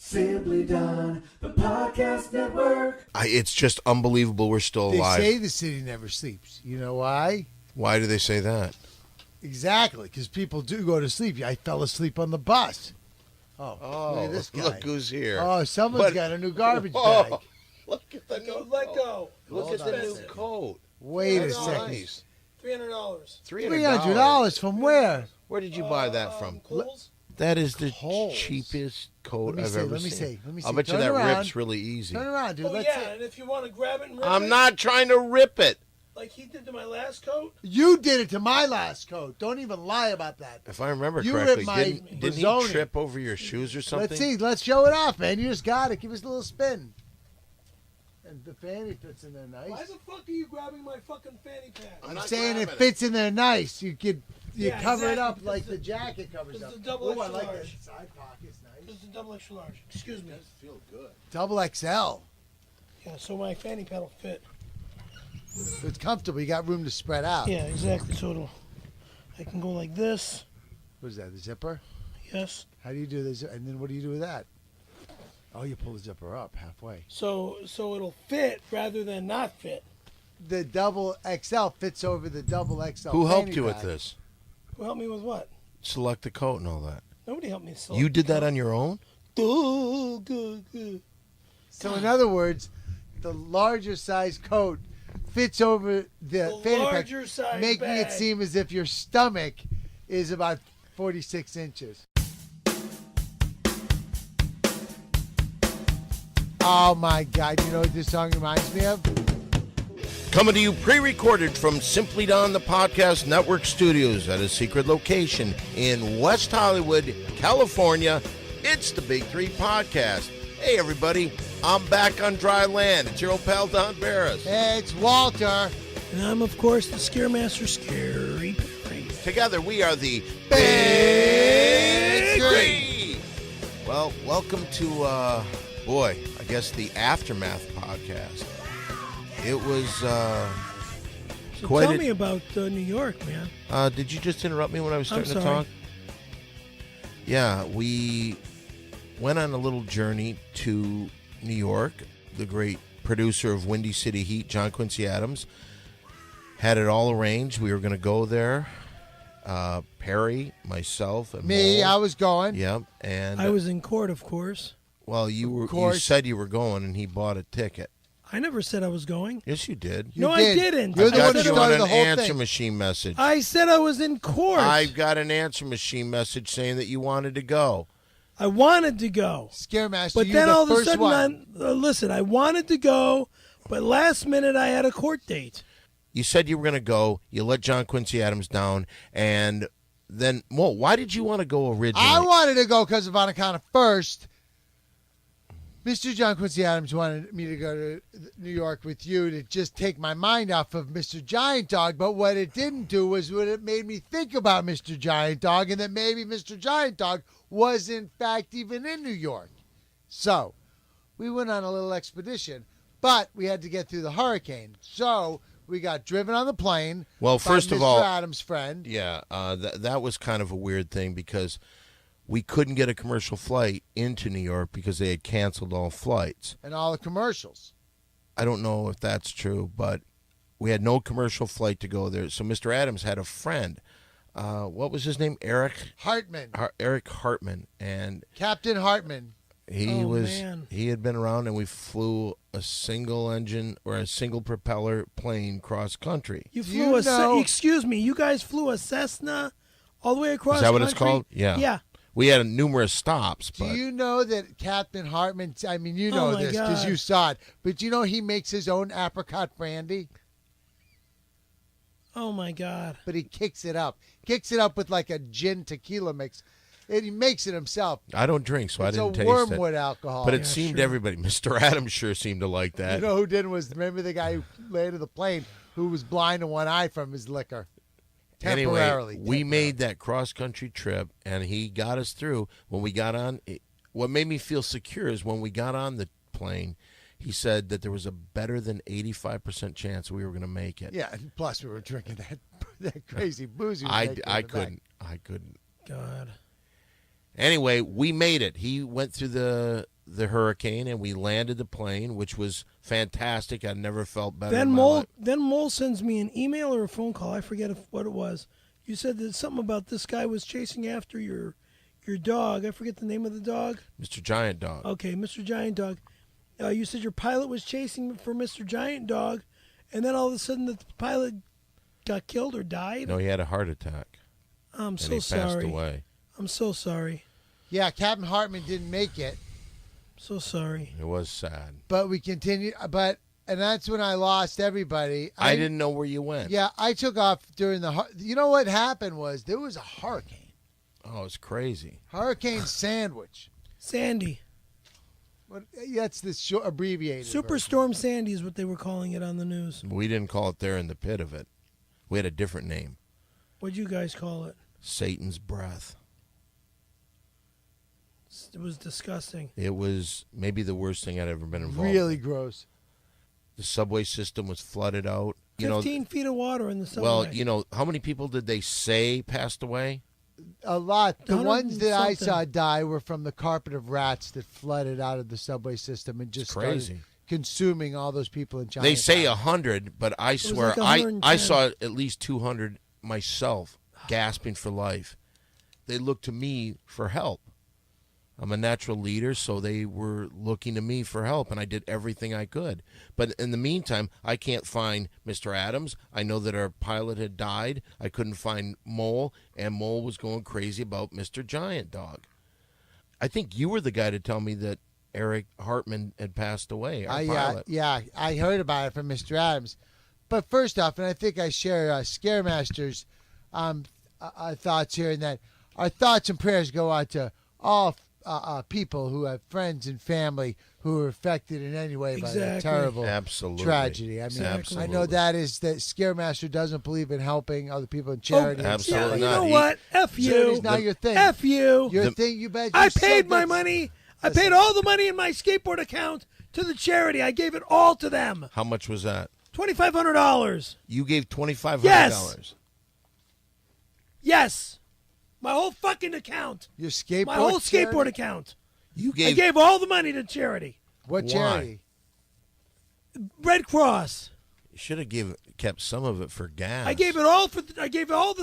Simply Done, the podcast network. It's just unbelievable we're still alive. They say the city never sleeps. You know why? Why do they say that? Exactly, because people do go to sleep. I fell asleep on the bus. Oh, look at this guy. Look who's here. Oh, someone's got a new garbage bag. Look at the new Let go. Look at the new coat. Wait a That's second. nice. $300. $300 from where? Where did you buy that from? Kohl's? That is the Kohl's. cheapest coat Let me I've see, ever let me seen. see, let me I'll see. bet you Turn that around. rips really easy. Turn around, dude. Oh, Let's yeah, see. and if you want to grab it and rip I'm it, not trying to rip it. like he did to my last coat. You did it to my last coat. Don't even lie about that. If I remember You correctly, ripped my didn't he Mazzoni. trip over your shoes or something? Let's see. Let's show it off, man. You just got it. Give us a little spin. And the fanny fits in there nice. Why the fuck are you grabbing my fucking fanny pack? I'm not saying it grabbing fits in there nice. You Yeah, cover it exactly, up because like the- the jacket covers because up. the double Ooh, I extra like that large. side pocket's nice. It's a double extra large. Excuse me. feel good. Double XL. Yeah, so my fanny pad will fit. So it's comfortable. You got room to spread out. Yeah, exactly. So I can go like this. What is that? The zipper? Yes. How do you do this? And then what do you do with that? Oh, you pull the zipper up halfway. So it'll fit rather than not fit. The double XL fits over the double XL. Who helped fanny you with pack. this? Who helped me with what? Select the coat and all that. Nobody helped me. Select You did the that coat. on your own? Oh, good. So in other words, the larger size coat fits over the fanny pack, larger size making it bag. seem as if your stomach is about 46 inches. Oh my God! You know what this song reminds me of? Coming to you pre-recorded from Simply Done, the Podcast Network studios at a secret location in West Hollywood, California. It's the Big Three Podcast. Hey, everybody. I'm back on dry land. It's your old pal, Don Barris. Hey, it's Walter. And I'm, of course, the Scaremaster, Scary Perry. Together, we are the Big Three. Well, welcome to, boy, I guess the Aftermath Podcast. It was So quite tell me about New York, man. Did you just interrupt me when I was I'm starting to sorry. talk? Yeah, we went on a little journey to New York. The great producer of Windy City Heat, John Quincy Adams, had it all arranged. We were going to go there. Perry, myself, and Me, Mole. I was going. Yep, and I was in court, of course. well, you course. said you were going, and he bought a ticket. I never said I was going. Yes, you did. You No, I did. didn't. You're I the I one got who you on started an the whole answer thing. machine message. I said I was in court. I've got an answer machine message saying that you wanted to go. I wanted to go. Scaremaster, But you're then the all of a first sudden, one. listen, I wanted to go, but last minute I had a court date. You said you were going to go. You let John Quincy Adams down, and then, well, why did you want to go originally? I wanted to go because of on account of first. Mr. John Quincy Adams wanted me to go to New York with you to just take my mind off of Mr. Giant Dog. But what it didn't do was what it made me think about Mr. Giant Dog and that maybe Mr. Giant Dog was in fact even in New York. So we went on a little expedition, but we had to get through the hurricane. So we got driven on the plane. Well, by first of Mr. all- Adams' friend. Yeah, that was kind of a weird thing because we couldn't get a commercial flight into New York because they had canceled all flights. And all the commercials. I don't know if that's true, but we had no commercial flight to go there. So Mr. Adams had a friend. What was his name? Eric Hartman, and Captain Hartman. Man. he had been around, and we flew a single engine or a single propeller plane cross country. You Do flew you a know- excuse me, you guys flew a Cessna all the way across Is that what it's country? called? Yeah. Yeah. We had numerous stops, Do but you know that Captain Hartman, I mean, you know Oh, my this because God. you saw it, but you know he makes his own apricot brandy, Oh my God. but he kicks it up. Kicks it up with like a gin tequila mix. And he makes it himself. I don't drink, so It's I a didn't taste wormwood it. alcohol. But it Yeah, seemed sure. everybody, Mr. Adams sure seemed to like that. You know who didn't was, remember the guy who landed the plane who was blind in one eye from his liquor? Temporarily. Anyway, we made that cross-country trip, and he got us through. When we got on, what made me feel secure is when we got on the plane, he said that there was a better than 85% chance we were going to make it. Yeah, and plus we were drinking that crazy booze. he was I making in the back. couldn't. God. Anyway, we made it. He went through the hurricane, and we landed the plane, which was fantastic. I never felt better. Then in my life. Mole sends me an email or a phone call. I forget what it was. You said that something about this guy was chasing after your dog. I forget the name of the dog. Mr. Giant Dog. Okay, Mr. Giant Dog. You said your pilot was chasing for Mr. Giant Dog, and then all of a sudden the pilot got killed or died? No, he had a heart attack. I'm so and he sorry. passed away. I'm so sorry. Yeah, Captain Hartman didn't make it, So sorry. It was sad. but we continued. And that's when I lost everybody. I didn't know where you went. Yeah, I took off during the. You know what happened was there was a hurricane. Oh, it's crazy. Hurricane Sandwich. Sandy. That's the short abbreviated. version. Superstorm Sandy is what they were calling it on the news. We didn't call it there in the pit of it. We had a different name. What'd you guys call it? Satan's breath. It was disgusting. It was maybe the worst thing I'd ever been involved Really in. gross. The subway system was flooded out. 15 feet of water in the subway. Well, how many people did they say passed away? A lot. The 100 ones that I something. saw die were from the carpet of rats that flooded out of the subway system and just started Crazy. consuming all those people in China. They say 100, but I swear like I 110. saw at least 200 myself gasping for life. They looked to me for help. I'm a natural leader, so they were looking to me for help, and I did everything I could. But in the meantime, I can't find Mr. Adams. I know that our pilot had died. I couldn't find Mole, and Mole was going crazy about Mr. Giant Dog. I think you were the guy to tell me that Eric Hartman had passed away, our pilot. Yeah, I heard about it from Mr. Adams. But first off, and I think I share Scaremaster's thoughts here, in that our thoughts and prayers go out to all people who have friends and family who are affected in any way by that Exactly. terrible Absolutely. tragedy. I mean, Absolutely. I know that Scaremaster doesn't believe in helping other people in charity. Oh, Absolutely yeah, not. You know what? F you. Charity's not your thing. F you. Your thing, you bet. I you paid suck my it. money. I paid all the money in my skateboard account to the charity. I gave it all to them. How much was that? $2,500. You gave $2,500. Yes. Yes. My whole fucking account. Your skateboard. My whole charity? skateboard account. You I gave. gave all the money to charity. What Why? charity? Red Cross. You should have kept some of it for gas. I gave it all I gave all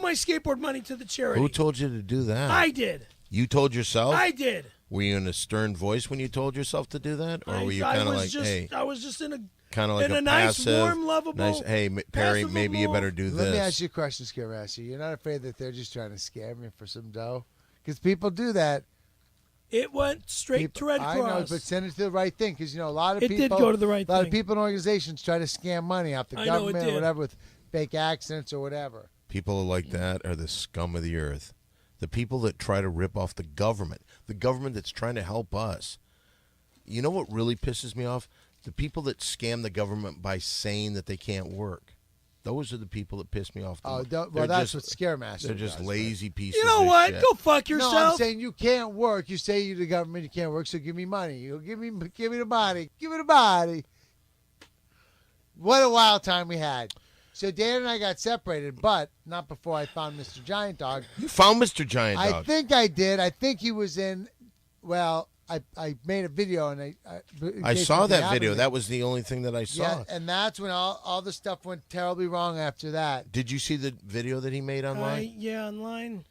my skateboard money to the charity. Who told you to do that? I did. You told yourself? I did. Were you in a stern voice when you told yourself to do that? Or were you I kind of was like, just, hey, I was just in a kind of like in a a nice, passive, warm, lovable, nice, hey, Perry, passive maybe you little- better do Let me this. ask you a question, Scaremaster. You're not afraid that they're just trying to scam you for some dough? Because people do that. It went straight to Red I know, Cross. but send it to the right thing, because a lot of It people did go to the right A lot of thing. people and organizations try to scam money off the I know it government or did. whatever with fake accents or whatever. People like that are the scum of the earth. The people that try to rip off the government that's trying to help us. You know what really pisses me off? The people that scam the government by saying that they can't work. Those are the people that piss me off. Oh, They're that's just- what Scaremaster They're just does, lazy pieces. you know of what? shit. Go fuck No, yourself. I'm saying you can't work. You say you the government, you can't work, so give me money. You give me the body. Give me the body. What a wild time we had. So Dan and I got separated, but not before I found Mr. Giant Dog. You found Mr. Giant I Dog. think I did. I think he was in. Well, I made a video and I saw that video. That was the only thing that I saw. Yeah, and that's when all the stuff went terribly wrong after that. Did you see the video that he made online? Yeah, online.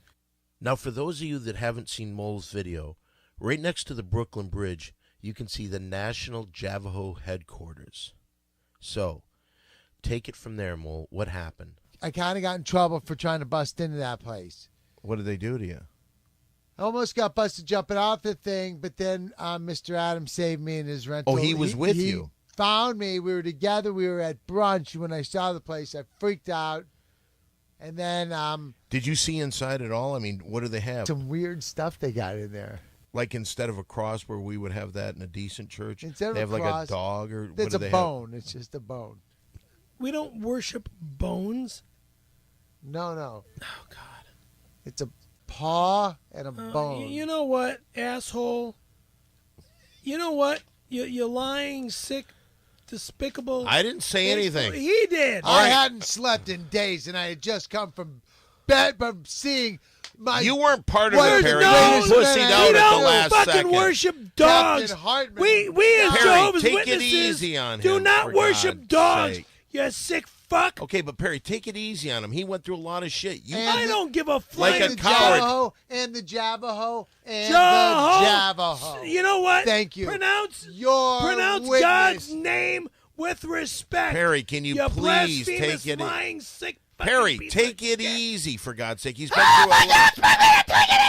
Now, for those of you that haven't seen Mole's video, right next to the Brooklyn Bridge, you can see the National Javaho headquarters. So, take it from there, Mole. What happened? I kind of got in trouble for trying to bust into that place. What did they do to you? I almost got busted jumping off the thing, but then Mr. Adams saved me in his rental. Oh, he was with you. Found me. We were together. We were at brunch. When I saw the place, I freaked out. And then Did you see inside at all? I mean, what do they have? some weird stuff they got in there. Like instead of a cross where we would have that in a decent church, Instead of they have a like cross, a dog or what It's do a they bone. It's just a bone. We don't worship bones. No. Oh God. It's a paw and a bone. You know what, asshole? You know what? You're lying, sick, despicable. I didn't say anything. He did. I hadn't slept in days, and I had just come from bed from seeing You weren't part of What it, is Perry. the You greatest pussied man out We at the don't last fucking second. worship dogs. Captain Hartman. We as Perry, Jehovah's take it Witnesses easy on do him, not for worship God's dogs. sake. You sick fuck. Okay, but Perry, take it easy on him. He went through a lot of shit. You, And I don't give a Like flying a the coward. Javaho and the Javaho and Javaho. the Javaho. You know what? Thank you. Pronounce Your witness. God's name with respect. Perry, can you please blasphemous, take it? lying, sick fucking Perry, piece take of it shit. easy, for God's sake. He's been through a lot.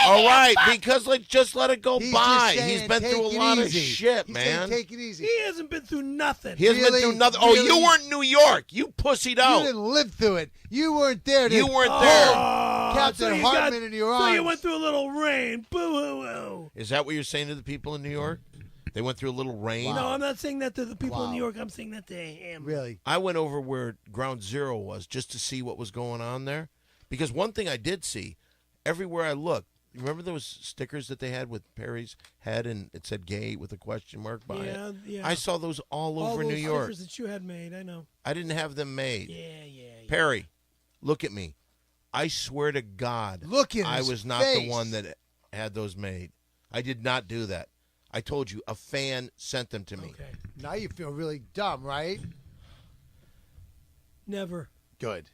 All right, because just let it go He's by. just saying, He's been take through a it lot of easy. shit, He's man. saying, take it easy. He hasn't been through nothing. He hasn't been Really? through nothing. Oh, you Really? weren't in New York. You pussied You out. didn't live through it. You weren't there. You weren't there. Captain you Hartman in your So you arms. went through a little rain. Boo hoo hoo. Is that what you're saying to the people in New York? They went through a little rain. No, I'm not saying that to the people in Wow. New York. I'm saying that to him. Really? I went over where Ground Zero was just to see what was going on there. Because one thing I did see, everywhere I looked, you remember those stickers that they had with Perry's head and it said gay with a question mark by it? Yeah. I saw those all over those New York. stickers that you had made, I know. I didn't have them made. Yeah. Perry, look at me. I swear to God, Look in I his was not face. the one that had those made. I did not do that. I told you, a fan sent them to me. Okay. Now you feel really dumb, right? Never. Good.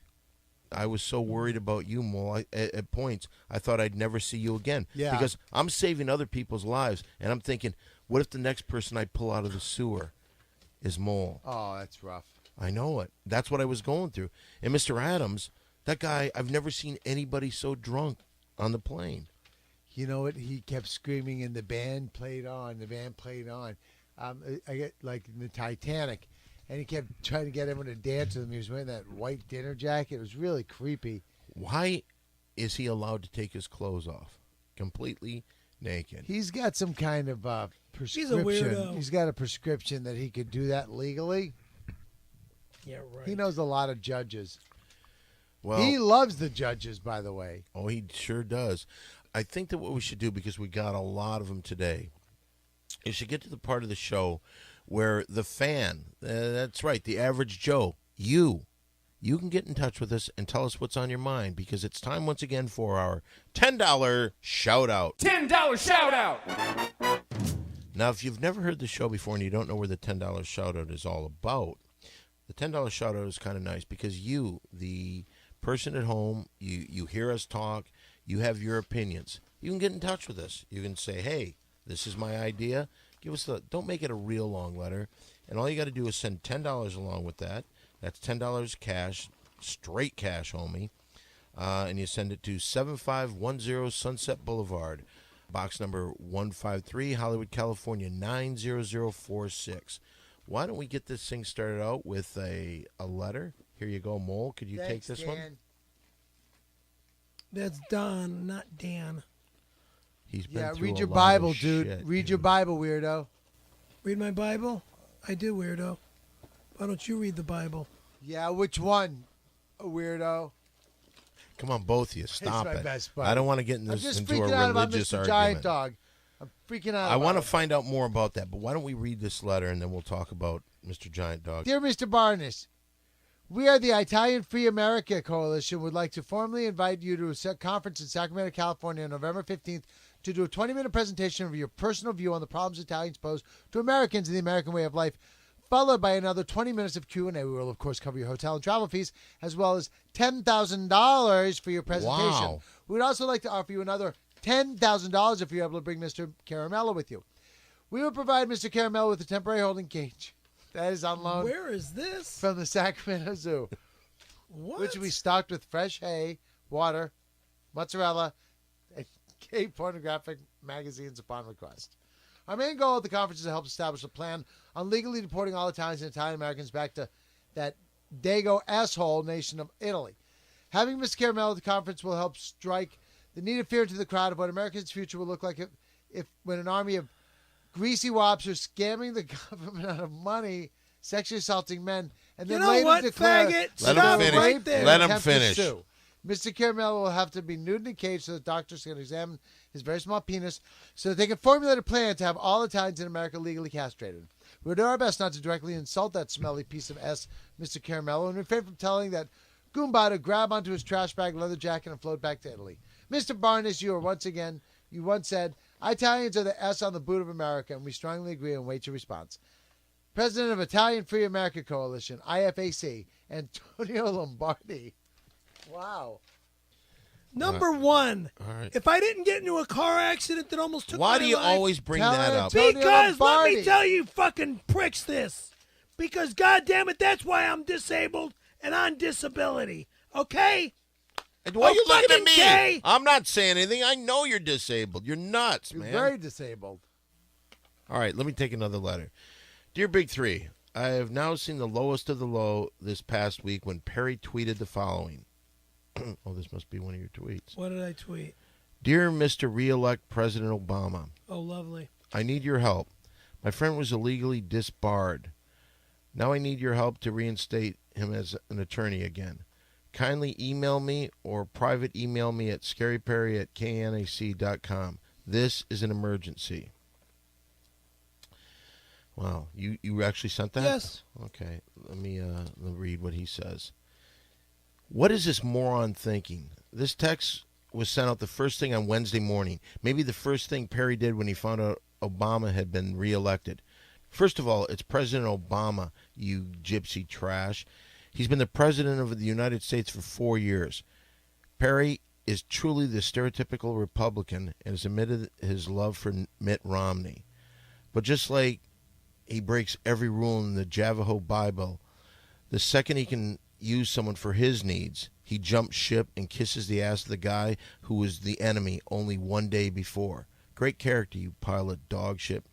I was so worried about you, Mole. At points, I thought I'd never see you again. Yeah. Because I'm saving other people's lives, and I'm thinking, what if the next person I pull out of the sewer is Mole? Oh, that's rough. I know it. That's what I was going through. And Mr. Adams, that guy, I've never seen anybody so drunk on the plane. You know what? He kept screaming, and the band played on. The band played on. I get like in the Titanic, and he kept trying to get everyone to dance with him. He was wearing that white dinner jacket. It was really creepy. Why is he allowed to take his clothes off completely naked? He's got some kind of prescription. weirdo. He's got a prescription that he could do that legally. Yeah, right. He knows a lot of judges. Well, He loves the judges, by the way. oh, he sure does. I think that what we should do, because we got a lot of them today, is to get to the part of the show where the fan, that's right, the average Joe, you can get in touch with us and tell us what's on your mind, because it's time once again for our $10 shout out. $10 shout out. Now, if you've never heard the show before and you don't know where the $10 shout out is all about, the $10 shout out is kind of nice because you, the person at home, you hear us talk, you have your opinions. You can get in touch with us. You can say, hey, this is my idea. Give us don't make it a real long letter. And all you got to do is send $10 along with that. That's $10 cash, straight cash, homie. And you send it to 7510 Sunset Boulevard, box number 153, Hollywood, California, 90046. Why don't we get this thing started out with a letter? Here you go, Mole. Could you take this one? That's Don, not Dan. He's been Yeah, through read a your lot Bible, of dude. shit, Read your Bible, weirdo. Read my Bible? I do, weirdo. Why don't you read the Bible? Yeah, which one, weirdo? Come on, both of you. Stop my it. best buddy. I don't want to get in I'm this just into freaking a out about religious Mr. argument. Giant Dog. I'm freaking out. I about want to it. find out more about that, but why don't we read this letter and then we'll talk about Mr. Giant Dog. Dear Mr. Barnes, we are the Italian Free America Coalition would like to formally invite you to a conference in Sacramento, California on November 15th to do a 20-minute presentation of your personal view on the problems Italians pose to Americans and the American way of life, followed by another 20 minutes of Q&A. We will, of course, cover your hotel and travel fees, as well as $10,000 for your presentation. Wow. We would also like to offer you another $10,000 if you're able to bring Mr. Caramello with you. We will provide Mr. Caramello with a temporary holding cage. That is on loan Where is this? from the Sacramento Zoo, What? which will be stocked with fresh hay, water, mozzarella, and gay pornographic magazines upon request. Our main goal at the conference is to help establish a plan on legally deporting all Italians and Italian Americans back to that Dago asshole nation of Italy. Having Mr. Caramello at the conference will help strike the needed fear into the crowd of what America's future will look like if when an army of greasy wops are scamming the government out of money, sexually assaulting men, and then You know later what, declare faggot? Let him Stop finish. right there. Let him attempt to finish. sue. Mr. Caramello will have to be nude and caged so that doctors can examine his very small penis so that they can formulate a plan to have all Italians in America legally castrated. We'll do our best not to directly insult that smelly piece of S, Mr. Caramello, and refrain from telling that Goomba to grab onto his trash bag, leather jacket, and float back to Italy. Mr. Barnes, you once said, Italians are the S on the boot of America, and we strongly agree and wait your response. President of Italian Free America Coalition, IFAC, Antonio Lombardi. Wow. Number one, All right. if I didn't get into a car accident that almost took my life... Why do you always bring Tell that him up? to- Antonio Because let Lombardi. me tell you fucking pricks this. Because goddamn it, that's why I'm disabled and on disability. Okay? And why are you looking at fucking me? gay. I'm not saying anything. I know you're disabled. You're nuts, You're man. very disabled. All right, let me take another letter. Dear Big Three, I have now seen the lowest of the low this past week when Perry tweeted the following. Oh, this must be one of your tweets. What did I tweet? Dear Mr. Re-elect President Obama, Oh, lovely. I need your help. My friend was illegally disbarred. Now I need your help to reinstate him as an attorney again. Kindly email me or private email me at scaryperry@knac.com. This is an emergency. Wow, you actually sent that? Yes. Okay, let me read what he says. What is this moron thinking? This text was sent out the first thing on Wednesday morning. Maybe the first thing Perry did when he found out Obama had been reelected. First of all, it's President Obama, you gypsy trash. He's been the president of the United States for 4 years. Perry is truly the stereotypical Republican and has admitted his love for Mitt Romney. But just like he breaks every rule in the Navajo Bible, the second he can use someone for his needs, he jumps ship and kisses the ass of the guy who was the enemy only one day before. Great character, you pile of dog shit.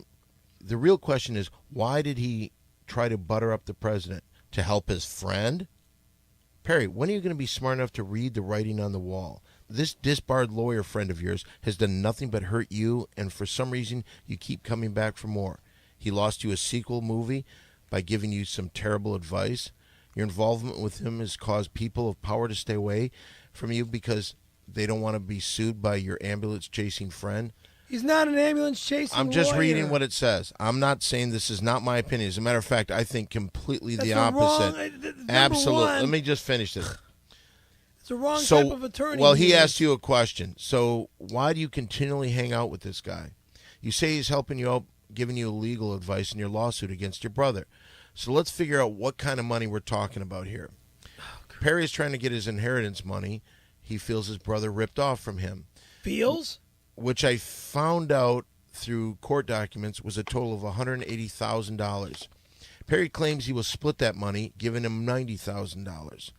The real question is, why did he try to butter up the president? To help his friend? Perry, when are you going to be smart enough to read the writing on the wall? This disbarred lawyer friend of yours has done nothing but hurt you, and for some reason you keep coming back for more. He lost you a sequel movie by giving you some terrible advice. Your involvement with him has caused people of power to stay away from you because they don't want to be sued by your ambulance-chasing friend. He's not an ambulance-chasing I'm just lawyer. reading what it says. I'm not saying this is not my opinion. As a matter of fact, I think completely That's the a opposite. Number Absolutely. one, Let me just finish this. it's a wrong type of attorney. Well, he is. asked you a question. So why do you continually hang out with this guy? You say he's helping you out, giving you legal advice in your lawsuit against your brother. So let's figure out what kind of money we're talking about here. Perry is trying to get his inheritance money. He feels his brother ripped off from him, Feels? which I found out through court documents was a total of $180,000. Perry claims he will split that money, giving him $90,000.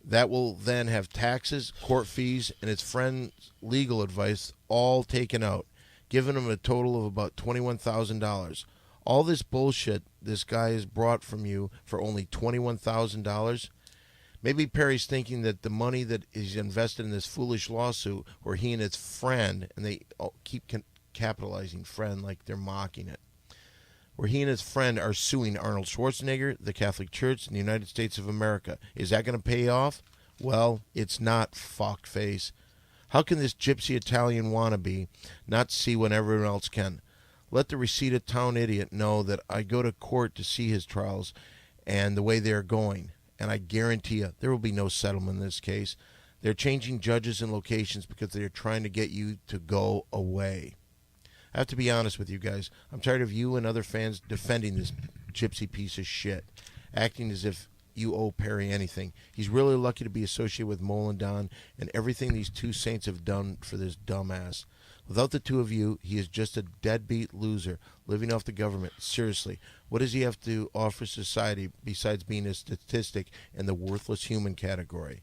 That will then have taxes, court fees, and his friend's legal advice all taken out, giving him a total of about $21,000. All this bullshit this guy has brought from you for only $21,000. Maybe Perry's thinking that the money that is invested in this foolish lawsuit, where he and his friend, and they keep capitalizing friend like they're mocking it, where he and his friend are suing Arnold Schwarzenegger, the Catholic Church, and the United States of America. Is that going to pay off? Well, it's not, fuckface. How can this gypsy Italian wannabe not see when everyone else can? Let the Reseda town idiot know that I go to court to see his trials and the way they are going. And I guarantee you, there will be no settlement in this case. They're changing judges and locations because they're trying to get you to go away. I have to be honest with you guys. I'm tired of you and other fans defending this gypsy piece of shit, acting as if you owe Perry anything. He's really lucky to be associated with Mole and Don and everything these two saints have done for this dumbass. Without the two of you, he is just a deadbeat loser living off the government. Seriously, what does he have to offer society besides being a statistic in the worthless human category?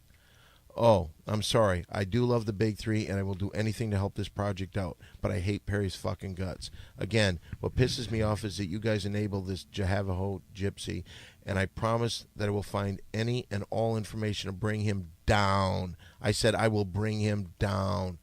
Oh, I'm sorry. I do love the Big Three, and I will do anything to help this project out, but I hate Perry's fucking guts. Again, what pisses me off is that you guys enable this Navajo gypsy, and I promise that I will find any and all information to bring him down. I said I will bring him down.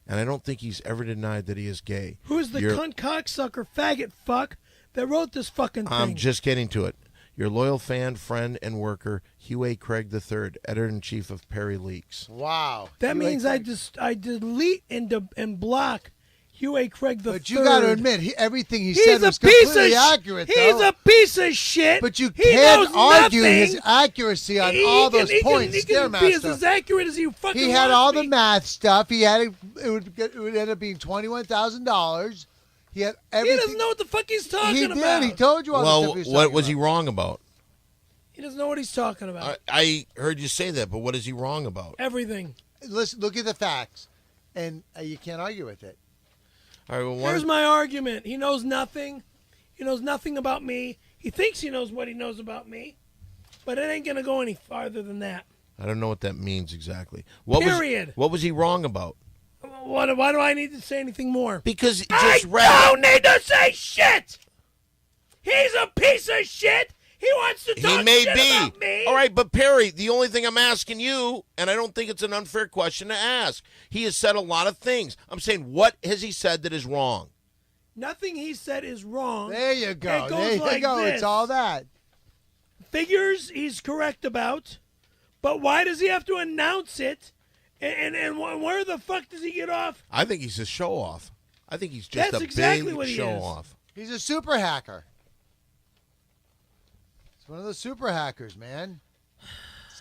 And I don't think he's ever denied that he is gay. Who's the cunt cocksucker faggot fuck that wrote this fucking thing? I'm just getting to it. Your loyal fan, friend, and worker, Hugh A. Craig III, Editor-in-Chief of Perry Leaks. Wow. That You means like I delete and block Hugh A. Craig the But you got to admit, everything he He's said a was piece completely of accurate, He's though. a piece of shit. But you He can't knows argue nothing. his accuracy on all those points. He can be as accurate as you fucking He had want all to the be. math stuff. He had it would end up being $21,000. He had everything. He doesn't know what the fuck he's talking He about. did. He told you all the Well, stuff he was what talking was he about. wrong about? He doesn't know what he's talking about. I heard you say that, but what is he wrong about? Everything. Listen, look at the facts, and you can't argue with it. All right, well, Here's my argument. He knows nothing. He knows nothing about me. He thinks he knows what he knows about me, but it ain't going to go any farther than that. I don't know what that means exactly. Period. What was he wrong about? Why do I need to say anything more? Because I don't need to say shit! He's a piece of shit! He wants to talk He may shit be. about me! All right, but Perry, the only thing I'm asking you, and I don't think it's an unfair question to ask, he has said a lot of things. I'm saying, what has he said that is wrong? Nothing he said is wrong. There you go. It goes There you like go. this. It's all that. Figures he's correct about, but why does he have to announce it? And where the fuck does he get off? I think he's a show-off. I think he's just That's a exactly big what he is. show-off. He's a super hacker. He's one of those super hackers, man.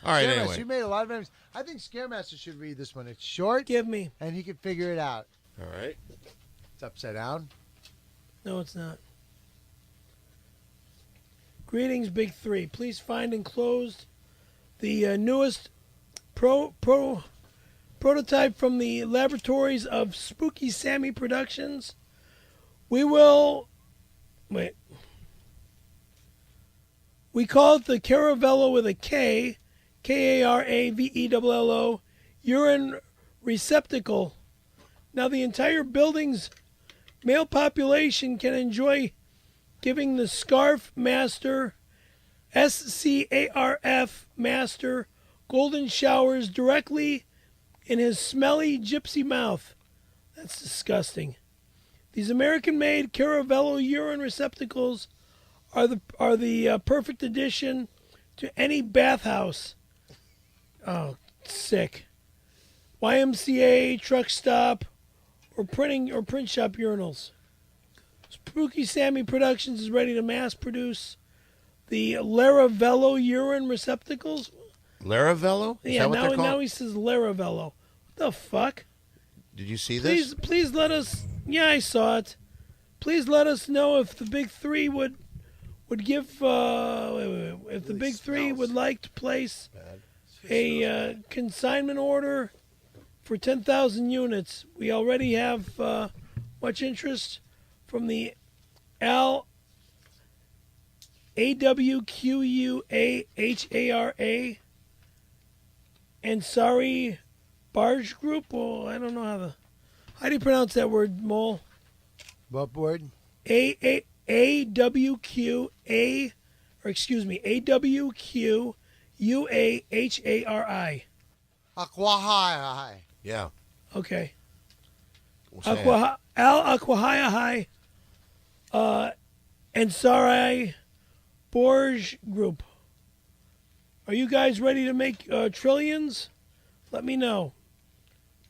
All right, Scaremaster, anyway. you made a lot of enemies. I think Scaremaster should read this one. It's short, Give me. and he can figure it out. All right. It's upside down. No, it's not. Greetings, Big Three. Please find enclosed the newest prototype from the laboratories of Spooky Sammy Productions. We will... Wait. We call it the Caravello with a K, K-A-R-A-V-E-L-L-O, urine receptacle. Now the entire building's male population can enjoy giving the Scarf Master, SCARF Master, golden showers directly in his smelly gypsy mouth. That's disgusting. These American-made Caravello urine receptacles are the perfect addition to any bathhouse. Oh, sick. YMCA, truck stop, or print shop urinals. Spooky Sammy Productions is ready to mass produce the Laravello urine receptacles. Laravello? Is Yeah, that what they're now called? he says Laravello. What the fuck? Did you see this? Please let us. Yeah, I saw it. Please let us know if the Big Three would give. If the Big Three would like to place a consignment order for 10,000 units. We already have much interest from the AWQUAHARA and Sorry Barge Group. Well, I don't know how do you pronounce that word, Mole? What word? AWQUAHARI. Aquahai. Yeah. Okay. Say it. Aquahai and Sarai Borge Group. Are you guys ready to make trillions? Let me know.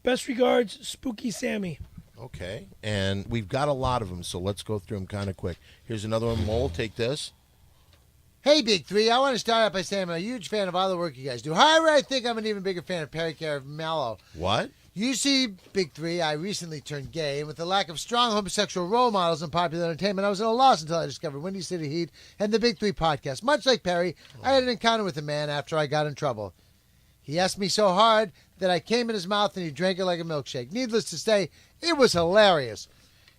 Best regards, Spooky Sammy. Okay. And we've got a lot of them, so let's go through them kind of quick. Here's another one. Mole, take this. Hey, Big Three. I want to start out by saying I'm a huge fan of all the work you guys do. However, I think I'm an even bigger fan of Perry Caramello. What? You see, Big Three, I recently turned gay, and with the lack of strong homosexual role models in popular entertainment, I was at a loss until I discovered Windy City Heat and the Big Three podcast. Much like Perry, I had an encounter with a man after I got in trouble. He asked me so hard that I came in his mouth and he drank it like a milkshake. Needless to say, it was hilarious.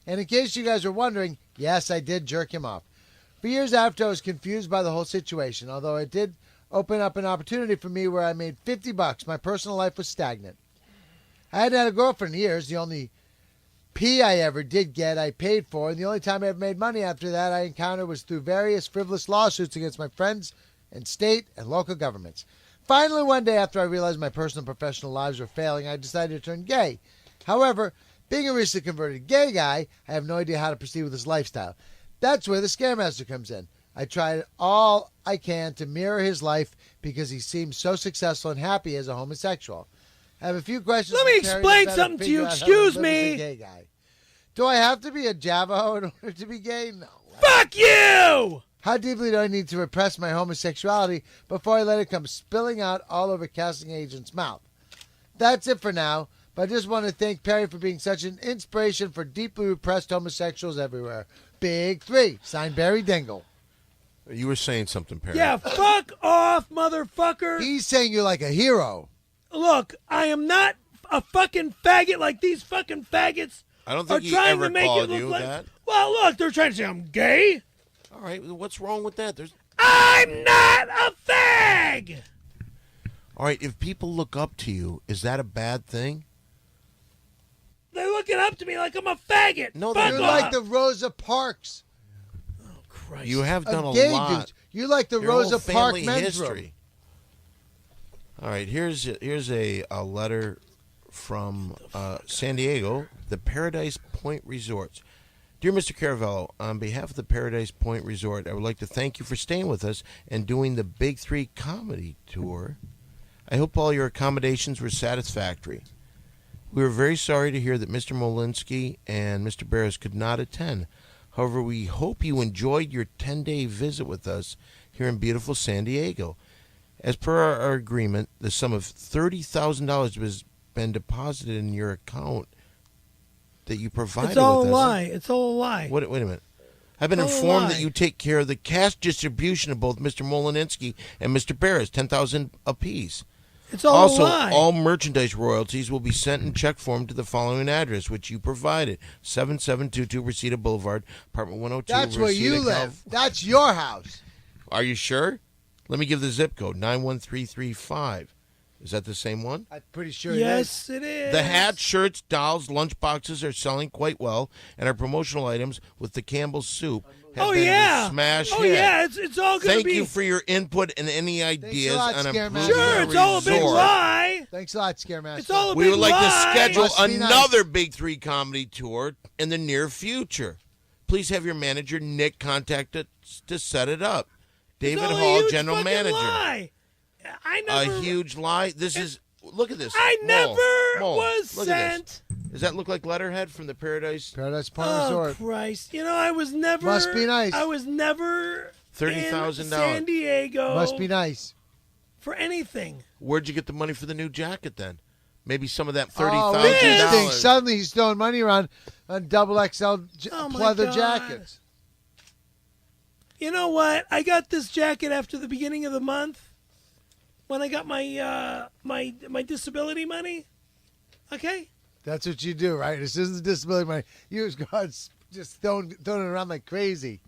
And in case you guys were wondering, yes, I did jerk him off. For years after, I was confused by the whole situation, although it did open up an opportunity for me where I made $50. My personal life was stagnant. I hadn't had a girlfriend in years. The only pee I ever did get, I paid for, and the only time I ever made money after that I encountered was through various frivolous lawsuits against my friends and state and local governments. Finally, one day after I realized my personal and professional lives were failing, I decided to turn gay. However, being a recently converted gay guy, I have no idea how to proceed with this lifestyle. That's where the Scaremaster comes in. I tried all I can to mirror his life because he seems so successful and happy as a homosexual. I have a few questions. Let me for Terry explain to something to figure you. out how Excuse live as a me. gay guy. Do I have to be a Javaho in order to be gay? No. Fuck you! How deeply do I need to repress my homosexuality before I let it come spilling out all over casting agent's mouth? That's it for now, but I just want to thank Perry for being such an inspiration for deeply repressed homosexuals everywhere. Big 3, signed Barry Dingle. You were saying something, Perry. Yeah, fuck off, motherfucker. He's saying you're like a hero. Look, I am not a fucking faggot like these fucking faggots. I don't are think he trying ever to make called it look you like. that. Well, look, they're trying to say I'm gay. All right, what's wrong with that? I'm not a fag. All right, if people look up to you, is that a bad thing? They're looking up to me like I'm a faggot. No, Fuck You're off. like the Rosa Parks Christ. You have done of a gay lot. dudes. You're like the Your whole Rosa Park family men's history. room. All right, here's a letter from San Diego, the Paradise Point Resorts. Dear Mr. Caravello, on behalf of the Paradise Point Resort, I would like to thank you for staying with us and doing the Big 3 comedy tour. I hope all your accommodations were satisfactory. We were very sorry to hear that Mr. Molinsky and Mr. Barris could not attend. However, we hope you enjoyed your 10-day visit with us here in beautiful San Diego. As per our agreement, the sum of $30,000 has been deposited in your account that you provided It's all with a us. lie. It's all a lie. Wait a minute. I've been It's all a informed lie. that you take care of the cash distribution of both Mr. Molinsky and Mr. Barris, $10,000 apiece. It's all Also, a lie. all merchandise royalties will be sent in check form to the following address, which you provided: 7722 Reseda Boulevard, apartment 102. That's where you Reseda, live. That's your house. Are you sure? Let me give the zip code: 91335. Is that the same one? I'm pretty sure it is. yes, it is. The hats, shirts, dolls, lunch boxes are selling quite well, and our promotional items with the Campbell's soup have Oh been yeah. a smash oh hit. yeah. It's all gonna Thank be. you for your input and any ideas lot, on Scaremaster. improving Sure, the it's all a big resort. lie. Thanks a lot, Scaremaster. It's all a We big would like lie. to schedule Must be nice. another Big 3 comedy tour in the near future. Please have your manager, Nick, contact us to set it up. David It's all a Hall, huge general fucking manager. Lie. I never. A huge lie. This is, look at this. I never Mole, was look at sent. this. Does that look like letterhead from the Paradise? Paradise Point Oh Resort. Christ! You know, I was never. Must be nice. I was never $30,000. in San Diego. Must be nice. for anything. Where'd you get the money for the new jacket then? Maybe some of that Oh, $30,000. interesting. Suddenly he's throwing money around on double XL Oh, my leather God. jackets. You know what? I got this jacket after the beginning of the month when I got my my disability money. Okay? That's what you do, right? This isn't disability money. You just throwing it around like crazy.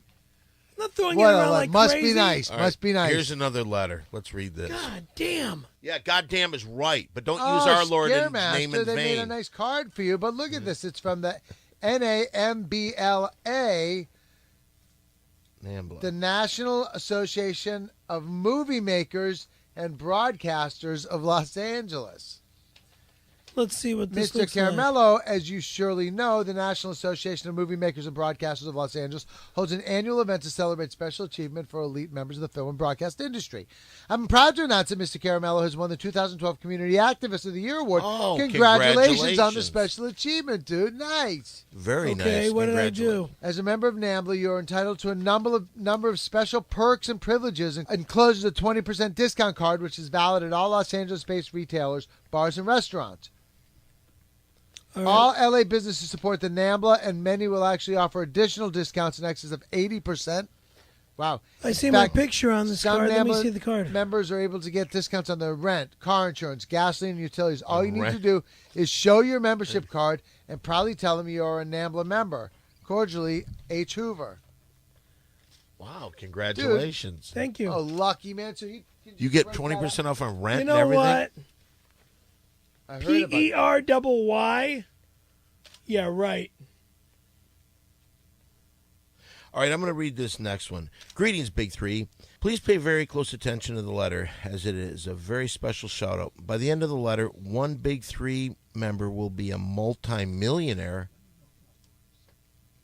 I'm not throwing What it a around lot. like Must crazy. be nice. All right, Must be nice. Here's another letter. Let's read this. God damn. Yeah, goddamn is right, but don't use Oh, our Lord in Scaremaster, name in they made a vain. nice card for you, but look at this. It's from the NAMBLA, Nambla. the National Association of Movie Makers and Broadcasters of Los Angeles. Let's see what this Mr. looks like. Caramello, as you surely know, the National Association of Movie Makers and Broadcasters of Los Angeles holds an annual event to celebrate special achievement for elite members of the film and broadcast industry. I'm proud to announce that Mr. Caramello has won the 2012 Community Activist of the Year Award. Oh, Congratulations on the congratulations. special achievement, dude. Nice. Very nice. Okay, what did I do? As a member of NAMBLA, you're entitled to a number of special perks and privileges, includes a 20% discount card, which is valid at all Los Angeles-based retailers, bars, and restaurants. All right. All LA businesses support the NAMBLA, and many will actually offer additional discounts in excess of 80%. Wow. I see In my fact, picture on this some card. Let me NAMBLA see the card. members are able to get discounts on their rent, car insurance, gasoline, and utilities. All you need Rent. to do is show your membership card and proudly tell them you're a NAMBLA member. Cordially, H. Hoover. Wow, congratulations. Thank you. Oh, lucky man. So You get break 20% off on rent you and know everything? what? I heard about PERYY? Yeah, right. All right, I'm going to read this next one. Greetings, Big Three. Please pay very close attention to the letter, as it is a very special shout-out. By the end of the letter, one Big Three member will be a multi-millionaire.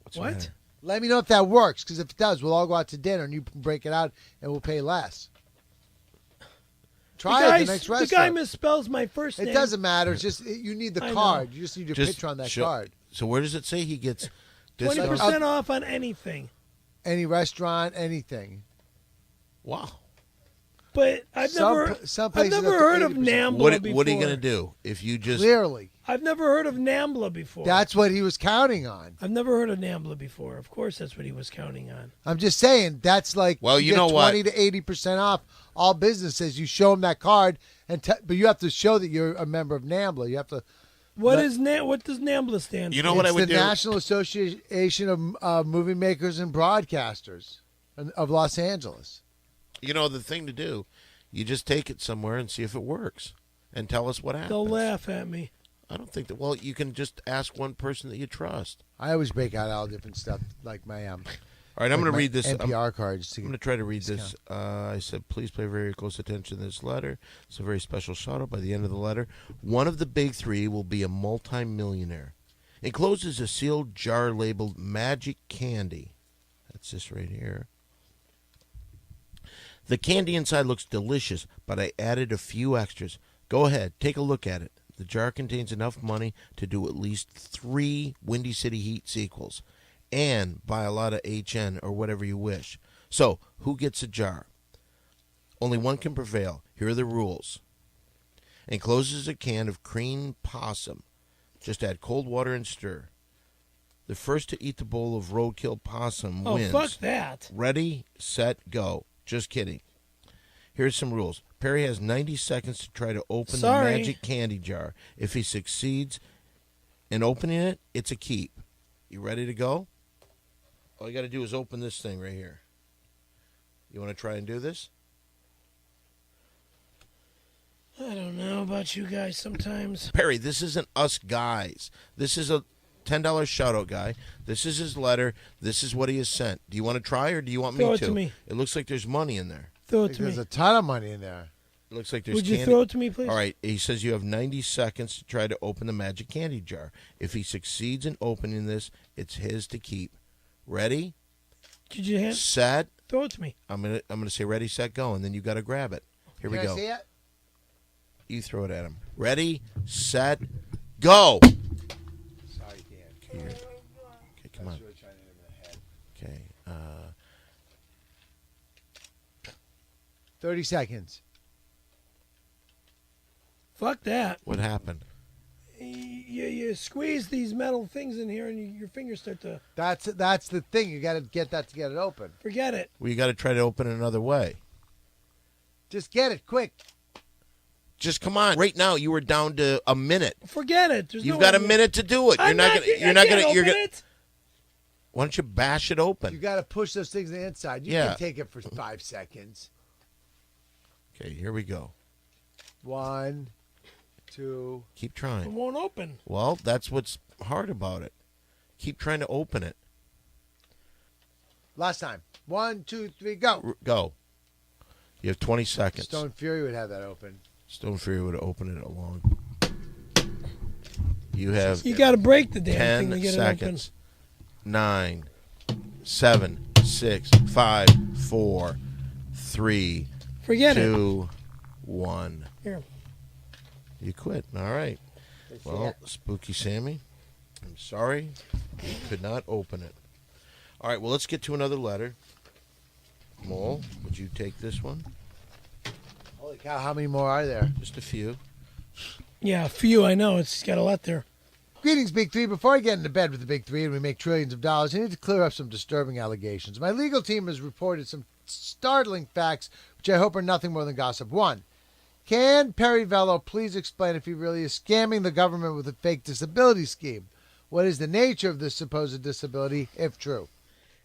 What's the What? matter? Let me know if that works, because if it does, we'll all go out to dinner and you can break it out and we'll pay less. Try it the next The restaurant. guy misspells my first name. It doesn't matter. It's just you need the I know. card. You just need your Just picture on that show- card. So where does it say he gets 20% off on anything. Any restaurant, anything. Wow. But I've never heard of NAMBLA before. What are you going to do if you just... Clearly. I've never heard of NAMBLA before. That's what he was counting on. I've never heard of NAMBLA before. Of course that's what he was counting on. I'm just saying, that's like well, you get know 20 what? to 80% off all businesses. You show them that card, but you have to show that you're a member of NAMBLA. You have to... What does NAMBLA stand for? You know what I would do? It's the National Association of Movie Makers and Broadcasters of Los Angeles. You know, the thing to do, you just take it somewhere and see if it works and tell us what happens. They'll laugh at me. I don't think that. Well, you can just ask one person that you trust. I always break out all different stuff, like my All right, I'm going to read this. NPR cards. I'm going to try to read this. I said, please pay very close attention to this letter. It's a very special shout-out. By the end of the letter, one of the big three will be a multi-millionaire. Encloses a sealed jar labeled Magic Candy. That's this right here. The candy inside looks delicious, but I added a few extras. Go ahead, take a look at it. The jar contains enough money to do at least 3 Windy City Heat sequels. And buy a lot of HN or whatever you wish. So, who gets a jar? Only one can prevail. Here are the rules. Encloses a can of cream possum. Just add cold water and stir. The first to eat the bowl of roadkill possum wins. Oh, fuck that. Ready, set, go. Just kidding. Here's some rules. Perry has 90 seconds to try to open the magic candy jar. If he succeeds in opening it, it's a keep. You ready to go? All you got to do is open this thing right here. You want to try and do this? I don't know about you guys sometimes. Perry, this isn't us guys. This is a $10 shout-out guy. This is his letter. This is what he has sent. Do you want to try or do you want Throw me it to me. It looks like there's money in there. Throw it to me. There's a ton of money in there. It looks like there's Would you candy. throw it to me, please? All right. He says you have 90 seconds to try to open the magic candy jar. If he succeeds in opening this, it's his to keep. Ready? Could you set? Throw it to me. I'm gonna say ready, set, go, and then you got to grab it. Here we Can go. I see it? You throw it at him. Ready, set, go. Sorry, Dan. Okay, come on. Really trying to hit him in the head. Okay. 30 seconds. Fuck that. What happened? You squeeze these metal things in here and your fingers start to... That's the thing. You got to get that to get it open. Forget it. Well, you got to try to open it another way. Just get it quick. Just come on. Right now, you were down to a minute. Forget it. You've got a minute to do it. You're not gonna. Open it. Why don't you bash it open? You got to push those things on the inside. You can take it for 5 seconds. Okay, here we go. 1, 2. Keep It trying. won't open. Well, that's what's hard about it. Keep trying to open it. Last time. 1, 2, 3, go. Go. You have 20 seconds. Stone Fury would have that open. Stone Fury would open it along. You have You got to break the damn thing 10 to get seconds. 9, 7, 6, 5, 4, 3, it open. Forget it. 2, 1. Here. You quit. All right. Well, Spooky Sammy, I'm sorry. You could not open it. All right. Well, let's get to another letter. Mole, would you take this one? Holy cow, how many more are there? Just a few. Yeah, a few. I know. It's got a lot there. Greetings, Big Three. Before I get into bed with the Big Three and we make trillions of dollars, I need to clear up some disturbing allegations. My legal team has reported some startling facts, which I hope are nothing more than gossip. 1. Can Perry Vello please explain if he really is scamming the government with a fake disability scheme? What is the nature of this supposed disability, if true?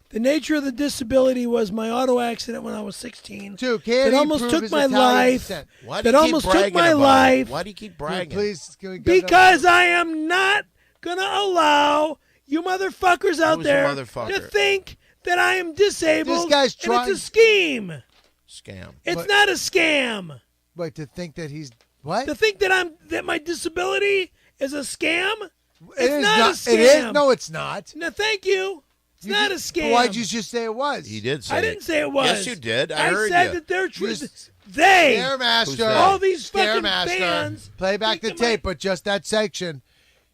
The nature of the disability was my auto accident when I was 16. 2. Can That he almost prove took his my Italian life. descent? Why do That you keep almost took bragging my about life. it? Why do you keep bragging? Please, can we go Because I am not going to allow you motherfuckers out Who's a there motherfucker? to think that I am disabled. This guy's and trying- it's a scheme. Scam. It's not a scam. Wait, to think that he's what? To think that my disability is a scam? It It's is not a scam. It is. No, it's not. No, thank you. It's not a scam. Why'd you just say it was? He did say I didn't say it was. Yes, you did. I heard said you. that they're Just- they, Stairmaster. Who's that? all these fucking Stairmaster. fans. Play back the think that tape, but just that section.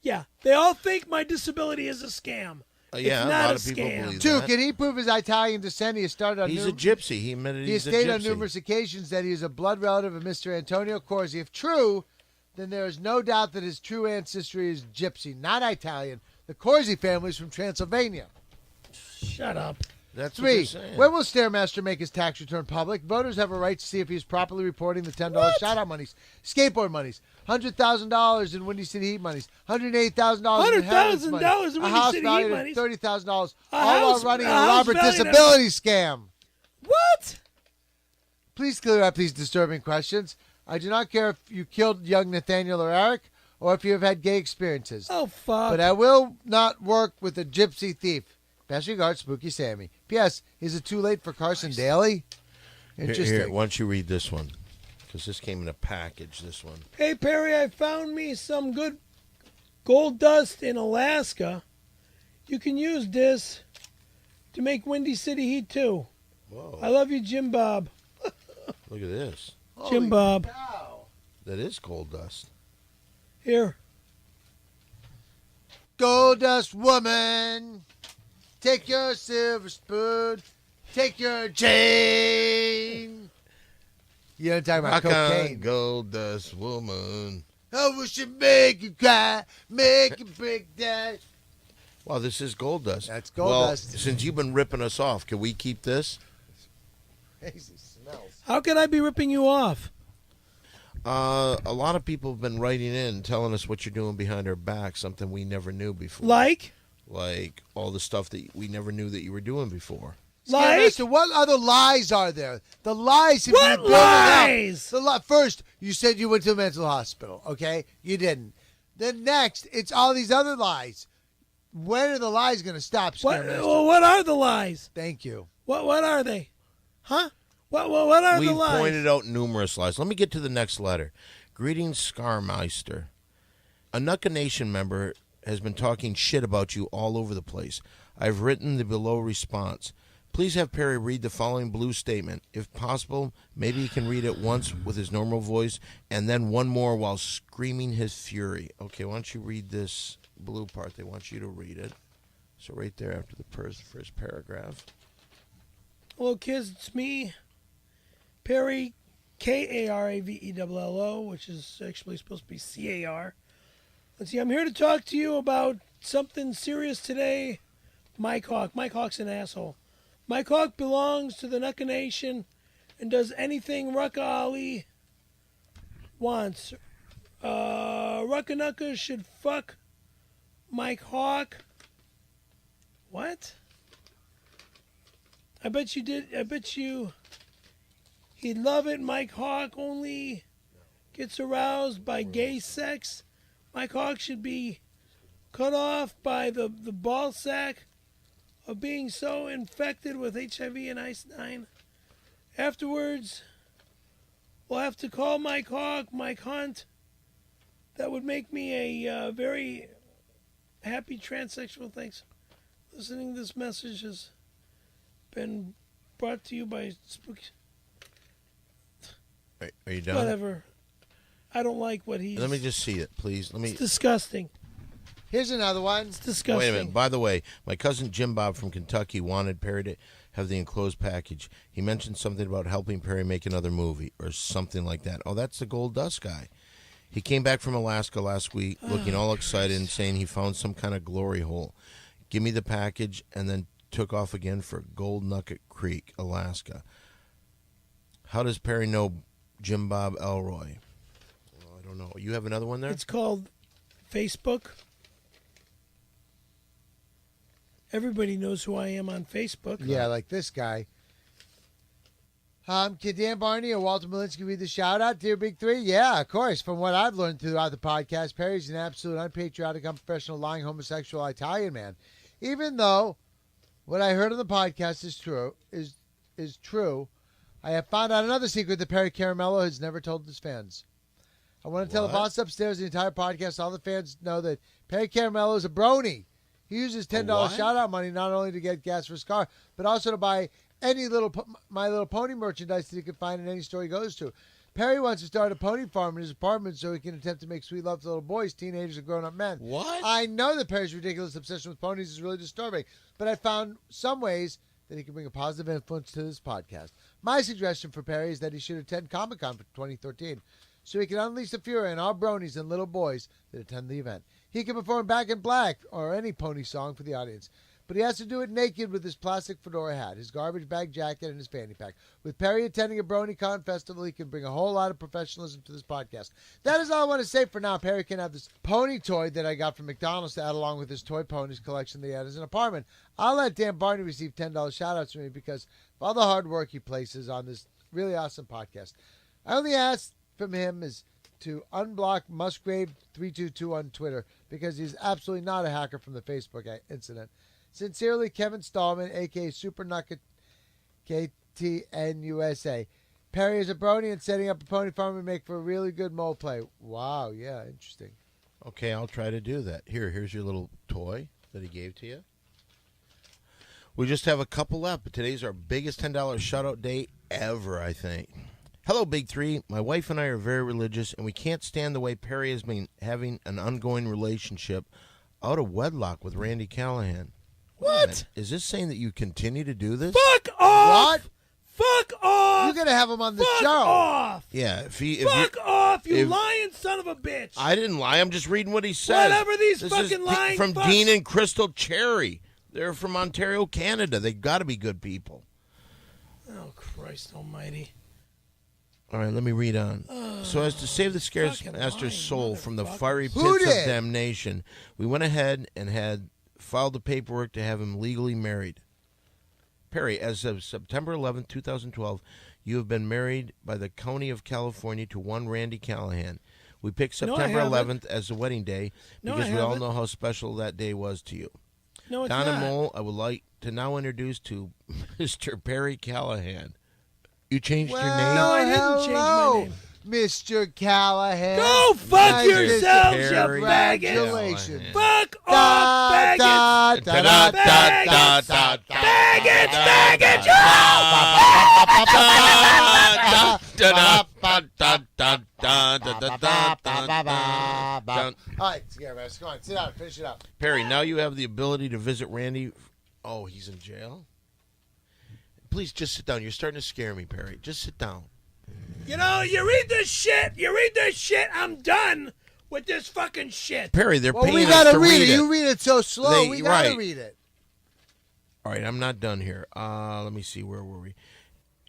Yeah, they all think my disability is a scam. Yeah, it's a not lot a of people scam. believe Two, that. can he prove his Italian descent? He has started on He's a gypsy. He admitted He has he's a gypsy. stated on numerous occasions that he is a blood relative of Mr. Antonio Corsi. If true, then there is no doubt that his true ancestry is gypsy, not Italian. The Corsi family is from Transylvania. Shut up. That's what they're 3. saying. When will Stairmaster make his tax return public? Voters have a right to see if he is properly reporting the $10 shout-out monies, skateboard monies, $100,000 in Windy City Heat monies, $108,000 in inheritance $100,000 money, in a Windy house City valued Heat at monies. $30,000, all house- while running a a house elaborate valued at- disability scam. What? Please clear up these disturbing questions. I do not care if you killed young Nathaniel or Eric, or if you have had gay experiences. Oh, fuck. But I will not work with a gypsy thief. Best regards, Spooky Sammy. P.S. Is it too late for Carson Daly? Interesting. Here, why don't you read this one? Because this came in a package, this one. Hey, Perry, I found me some good gold dust in Alaska. You can use this to make Windy City Heat too. Whoa. I love you, Jim Bob. Look at this. Jim Bob. Cow. That is gold dust. Here. Gold dust woman, take your silver spoon, take your chain. You know what I'm talking about? Rock on, Cocaine. gold dust woman. I wish it make you cry, make you break down. Wow, this is gold dust. That's gold well, dust. Since you've been ripping us off, can we keep this? Crazy smells. How can I be ripping you off? A lot of people have been writing in telling us what you're doing behind our back, something we never knew before. Like? Like all the stuff that we never knew that you were doing before. Like? So what other lies are there? The lies have What been building up. lies? First, you said you went to a mental hospital, okay? You didn't. Then next, it's all these other lies. When are the lies going to stop, What, Scaremaster? what are the lies? Thank you. What are they? Huh? What are We've the lies? pointed out numerous lies. Let me get to the next letter. Greetings, Scarmeister. A Nuka Nation member has been talking shit about you all over the place. I've written the below response. Please have Perry read the following blue statement. If possible, maybe he can read it once with his normal voice and then one more while screaming his fury. Okay, why don't you read this blue part? They want you to read it. So right there after the first paragraph. Hello, kids. It's me, Perry, Karavevelo, which is actually supposed to be CAR. Let's see. I'm here to talk to you about something serious today. Mike Hawk. Mike Hawk's an asshole. Mike Hawk belongs to the Nuka Nation and does anything Rucka Ali wants. Rucka Nuka should fuck Mike Hawk. What? I bet you he'd love it. Mike Hawk only gets aroused by gay sex. Mike Hawk should be cut off by the ball sack of being so infected with HIV and Ice-9. Afterwards, we'll have to call Mike Hawk Mike Hunt. That would make me a very happy transsexual. Thanks. Listening to this message has been brought to you by Spooky. Are you done? Whatever. I don't like what he's... Let me just see it, please. It's disgusting. Here's another one. It's disgusting. Wait a minute. By the way, my cousin Jim Bob from Kentucky wanted Perry to have the enclosed package. He mentioned something about helping Perry make another movie or something like that. Oh, that's the Gold Dust guy. He came back from Alaska last week looking all excited and saying he found some kind of glory hole. Give me the package, and then took off again for Gold Nugget Creek, Alaska. How does Perry know Jim Bob Elroy? Well, I don't know. You have another one there? It's called Facebook. Everybody knows who I am on Facebook. Yeah, like this guy. Can Dan Barney or Walter Malinsky read the shout-out, Dear Big Three? Yeah, of course. From what I've learned throughout the podcast, Perry's an absolute unpatriotic, unprofessional, lying homosexual Italian man. Even though what I heard on the podcast is true, I have found out another secret that Perry Caramello has never told his fans. I want to tell the What? boss upstairs, the entire podcast, all the fans know that Perry Caramello is a brony. He uses $10 what? shout-out money not only to get gas for his car, but also to buy any My Little Pony merchandise that he can find in any store he goes to. Perry wants to start a pony farm in his apartment so he can attempt to make sweet love to little boys, teenagers, and grown-up men. What? I know that Perry's ridiculous obsession with ponies is really disturbing, but I found some ways that he can bring a positive influence to this podcast. My suggestion for Perry is that he should attend Comic-Con for 2013 so he can unleash the fury on all bronies and little boys that attend the event. He can perform Back in Black or any pony song for the audience, but he has to do it naked with his plastic fedora hat, his garbage bag jacket, and his fanny pack. With Perry attending a BronyCon festival, he can bring a whole lot of professionalism to this podcast. That is all I want to say for now. Perry can have this pony toy that I got from McDonald's to add along with his toy ponies collection that he had as an apartment. I'll let Dan Barney receive $10 shout-outs from me because of all the hard work he places on this really awesome podcast. I only ask from him is to unblock Musgrave322 on Twitter because he's absolutely not a hacker from the Facebook incident. Sincerely, Kevin Stallman, a.k.a. Super Nugget KTN USA. Perry is a brony and setting up a pony farm would make for a really good mole play. Wow, yeah, interesting. Okay, I'll try to do that. Here's your little toy that he gave to you. We just have a couple left, but today's our biggest $10 shout-out day ever, I think. Hello, Big Three. My wife and I are very religious, and we can't stand the way Perry has been having an ongoing relationship out of wedlock with Randy Callahan. What? Is this saying that you continue to do this? Fuck off! What? Fuck off! You're going to have him on the Fuck show. off! Yeah. Fuck off, you lying son of a bitch! I didn't lie. I'm just reading what he said. Whatever these This fucking is lying from fucks. Dean and Crystal Cherry. They're from Ontario, Canada. They got to be good people. Oh, Christ almighty. All right, let me read on. So as to save the scarce Fucking master's lying soul from the motherfuckers. fiery Who pits of did? damnation, we went ahead and had filed the paperwork to have him legally married. Perry, as of September 11, 2012, you have been married by the County of California to one Randy Callahan. We picked No, I September haven't. 11th as the wedding day No, because I we all haven't. know how special that day was to you. No, it's Donna not. Mole, I would like to now introduce to Mr. Perry Callahan. You changed your name? No, I didn't change my hello, name. Mr. Callahan. Go fuck Nice yourselves, you Perry faggots! Congratulations. Fuck Da, off, faggots! da, da, da, da, da, da, Faggots, faggots! All right, Scare Master, come on, sit down, finish it up. Perry, now you have the ability to visit Randy. Oh, he's in jail? Please just sit down. You're starting to scare me, Perry. Just sit down. You know, you read this shit, I'm done with this fucking shit. Perry, they're Well, paying we us gotta to read read it. it. You read it so slow. They- We gotta right. read it. All right, I'm not done here. Let me see. Where were we?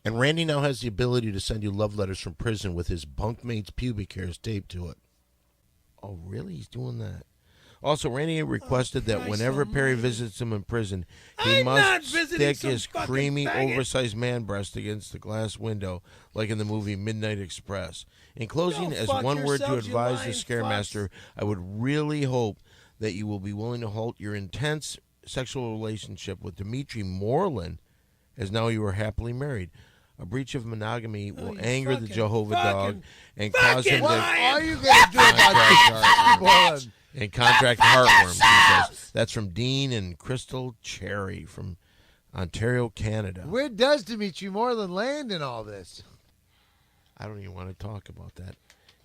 And Randy now has the ability to send you love letters from prison with his bunkmate's pubic hairs taped to it. Oh, really? He's doing that. Also, Randy requested that Christ whenever Perry almighty. visits him in prison, he I'm not must visiting stick some his fucking creamy, faggot. oversized man breast against the glass window, like in the movie Midnight Express. In closing, Go as fuck one word to yourselves, you advise the lying Scaremaster, I would really hope that you will be willing to halt your intense sexual relationship with Dimitri Moreland, as now you are happily married. A breach of monogamy will you anger the fucking- Jehovah dog fucking- and cause him What to are you gonna do about this? and contract heartworm. He says. That's from Dean and Crystal Cherry from Ontario, Canada. Where does Dimitri Moreland land in all this? I don't even want to talk about that.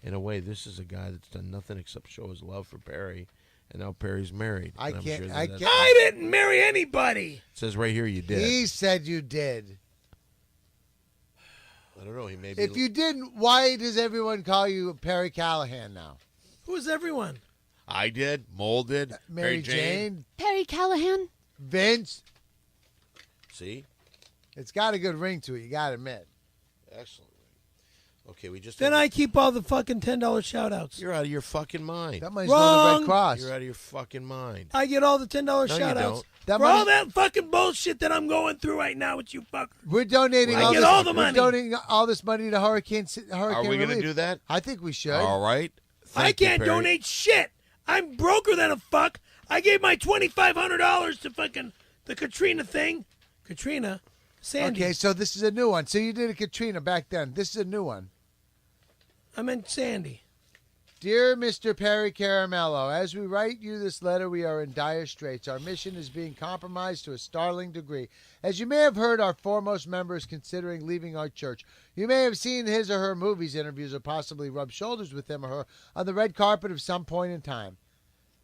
In a way, this is a guy that's done nothing except show his love for Perry, and now Perry's married. I And I'm can't- sure that I that's- can't- I didn't marry anybody. It says right here you did. He said you did. I don't know. He may be. If you didn't, why does everyone call you Perry Callahan now? Who's everyone? I did. Mole did. Mary Jane, Perry Callahan. Vince. See? It's got a good ring to it, you gotta admit. Excellent. Okay, we just. Then I keep all the fucking $10 shout-outs. You're out of your fucking mind. That money's going to the Wrong. Red Cross. You're out of your fucking mind. I get all the $10 No, you shout-outs. don't. That For all money- that fucking bullshit that I'm going through right now with you fuckers. We're donating I all get this, all the we're money. donating all this money to Hurricane Are we going to relief. do that? I think we should. All right. I Thank you, can't Perry. donate shit. I'm broker than a fuck. I gave my $2,500 to fucking the Katrina thing. Katrina. Sandy. Okay, so this is a new one. So you did a Katrina back then. This is a new one. I meant Sandy. Dear Mr. Perry Caramello, as we write you this letter, we are in dire straits. Our mission is being compromised to a startling degree. As you may have heard, our foremost member is considering leaving our church. You may have seen his or her movies, interviews, or possibly rubbed shoulders with him or her on the red carpet of some point in time.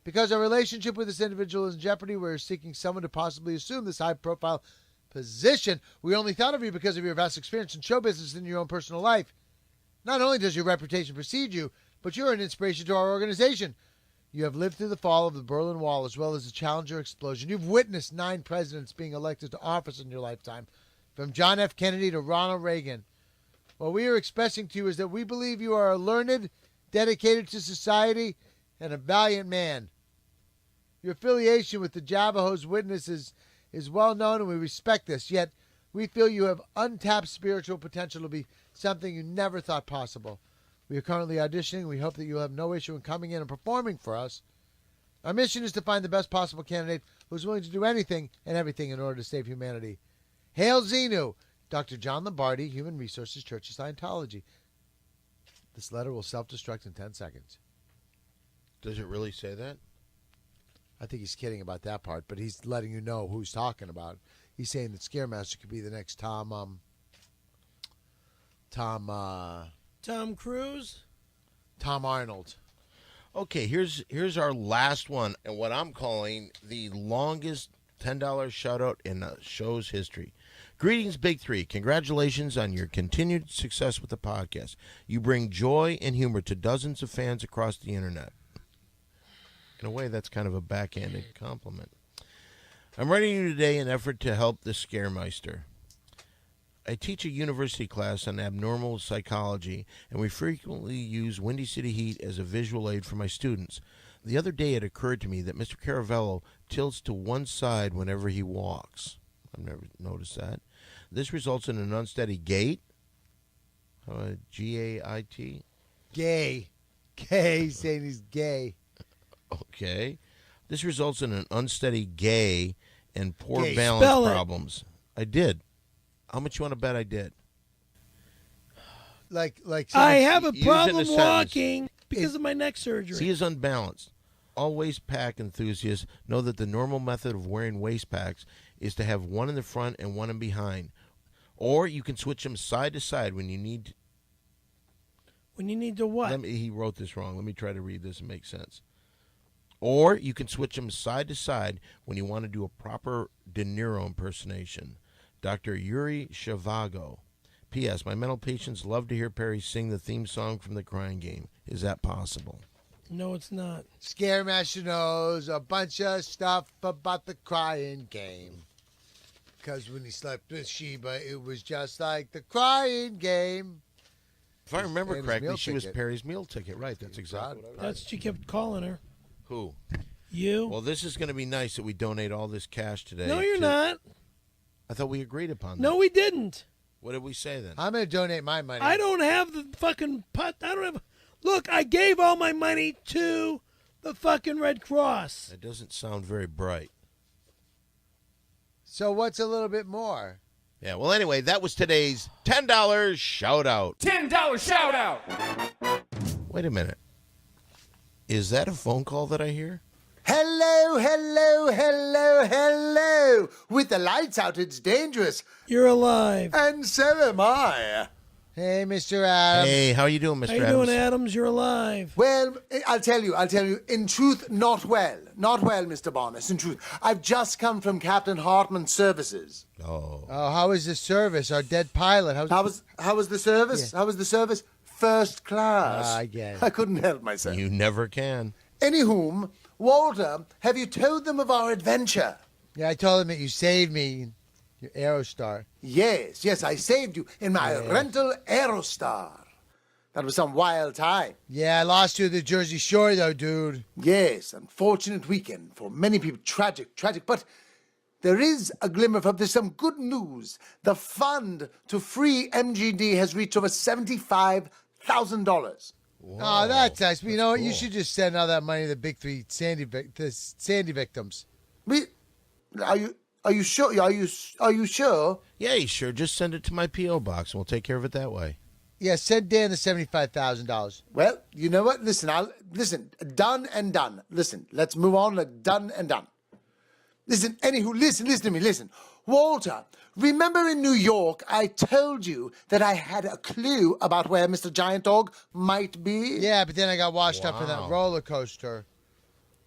Because our relationship with this individual is in jeopardy, we're seeking someone to possibly assume this high-profile position. We only thought of you because of your vast experience in show business and your own personal life. Not only does your reputation precede you, but you're an inspiration to our organization. You have lived through the fall of the Berlin Wall as well as the Challenger explosion. You've witnessed 9 presidents being elected to office in your lifetime, from John F. Kennedy to Ronald Reagan. What we are expressing to you is that we believe you are a learned, dedicated to society, and a valiant man. Your affiliation with the Javaho's Witnesses is well known, and we respect this, yet we feel you have untapped spiritual potential to be something you never thought possible. We are currently auditioning. We hope that you'll have no issue in coming in and performing for us. Our mission is to find the best possible candidate who's willing to do anything and everything in order to save humanity. Hail Xenu, Dr. John Lombardi, Human Resources, Church of Scientology. This letter will self-destruct in 10 seconds. Does it really say that? I think he's kidding about that part, but he's letting you know who he's talking about. He's saying that Scaremaster could be the next Tom Cruise? Tom Arnold. Okay, here's our last one, and what I'm calling the longest $10 shout-out in the show's history. Greetings, Big Three. Congratulations on your continued success with the podcast. You bring joy and humor to dozens of fans across the internet. In a way, that's kind of a backhanded compliment. I'm writing you today in an effort to help the Scaremeister. I teach a university class on abnormal psychology, and we frequently use Windy City Heat as a visual aid for my students. The other day it occurred to me that Mr. Caravello tilts to one side whenever he walks. I've never noticed that. This results in an unsteady gait. G-A-I-T? Gay. Gay. He's saying he's gay. Okay. This results in an unsteady gait and poor Gay. balance Spell it. problems. I did. How much you want to bet I did? Like I have a Use it in a problem sentence. walking because of my neck surgery. He is unbalanced. All waist pack enthusiasts know that the normal method of wearing waist packs is to have one in the front and one in behind. Or you can switch them side to side when you need. When you need to what? He wrote this wrong. Let me try to read this and make sense. Or you can switch them side to side when you want to do a proper De Niro impersonation. Dr. Yuri Shavago. P.S. My mental patients love to hear Perry sing the theme song from The Crying Game. Is that possible? No, it's not. Scaremaster knows a bunch of stuff about the Crying Game. Because when he slept with Sheba, it was just like the Crying Game. If I remember And his correctly, meal she was ticket. Perry's meal ticket. Right, that's exactly what I That's what you kept calling her. Who? You? Well, this is going to be nice that we donate all this cash today. No, you're to- not. I thought we agreed upon that. No, we didn't. What did we say then? I'm going to donate my money. I don't have the fucking pot. I don't have. Look, I gave all my money to the fucking Red Cross. That doesn't sound very bright. So what's a little bit more? Yeah, well, anyway, that was today's $10 shout-out. $10 shout out. Wait a minute. Is that a phone call that I hear? Hello, hello, hello, hello. With the lights out, it's dangerous. You're alive. And so am I. Hey, Mr. Adams. Hey, how you doing, Mr. How you Adams? doing, Adams? You're alive. Well, I'll tell you, in truth, not well. Not well, Mr. Bonus, in truth. I've just come from Captain Hartman's services. Oh. Oh, how is the service? Our dead pilot. How was the service? How was the service? First class. Ah, I get it. I couldn't help myself. You never can. Anywhom, Walter, have you told them of our adventure? Yeah, I told him that you saved me. Your Aerostar. Yes, I saved you in my rental Aerostar. That was some wild time. Yeah, I lost you at the Jersey Shore, though, dude. Yes, unfortunate weekend for many people. Tragic. But there is a glimmer of there's some good news. The fund to free MGD has reached over $75,000. Oh, that's nice. But you know what? You cool. should just send all that money to the big three Sandy victims. Are you sure? Are you sure? Yeah, sure. Just send it to my P.O. box, and we'll take care of it that way. Yeah, send Dan the $75,000. Well, you know what? Listen, listen. Done and done. Listen, let's move on. Done and done. Listen, anywho, listen to me. Listen, Walter. Remember in New York, I told you that I had a clue about where Mr. Giant Dog might be. Yeah, but then I got washed up in that Wow. roller coaster.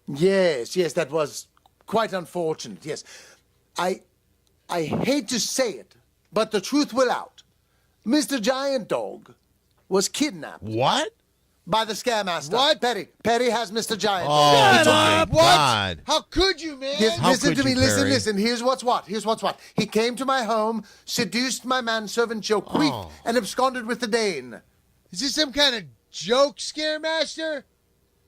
Yes, that was quite unfortunate. Yes, I hate to say it, but the truth will out. Mr. Giant Dog was kidnapped What? by the Scaremaster. What? Petty has Mr. Giant Oh, Dog. Shut up. What? God. How could you, man? Yes, How listen could to me. you, Listen, Perry? listen. Here's what's what. He came to my home, seduced my manservant Joe Queef, Oh. and absconded with the Dane. Is this some kind of joke, Scaremaster?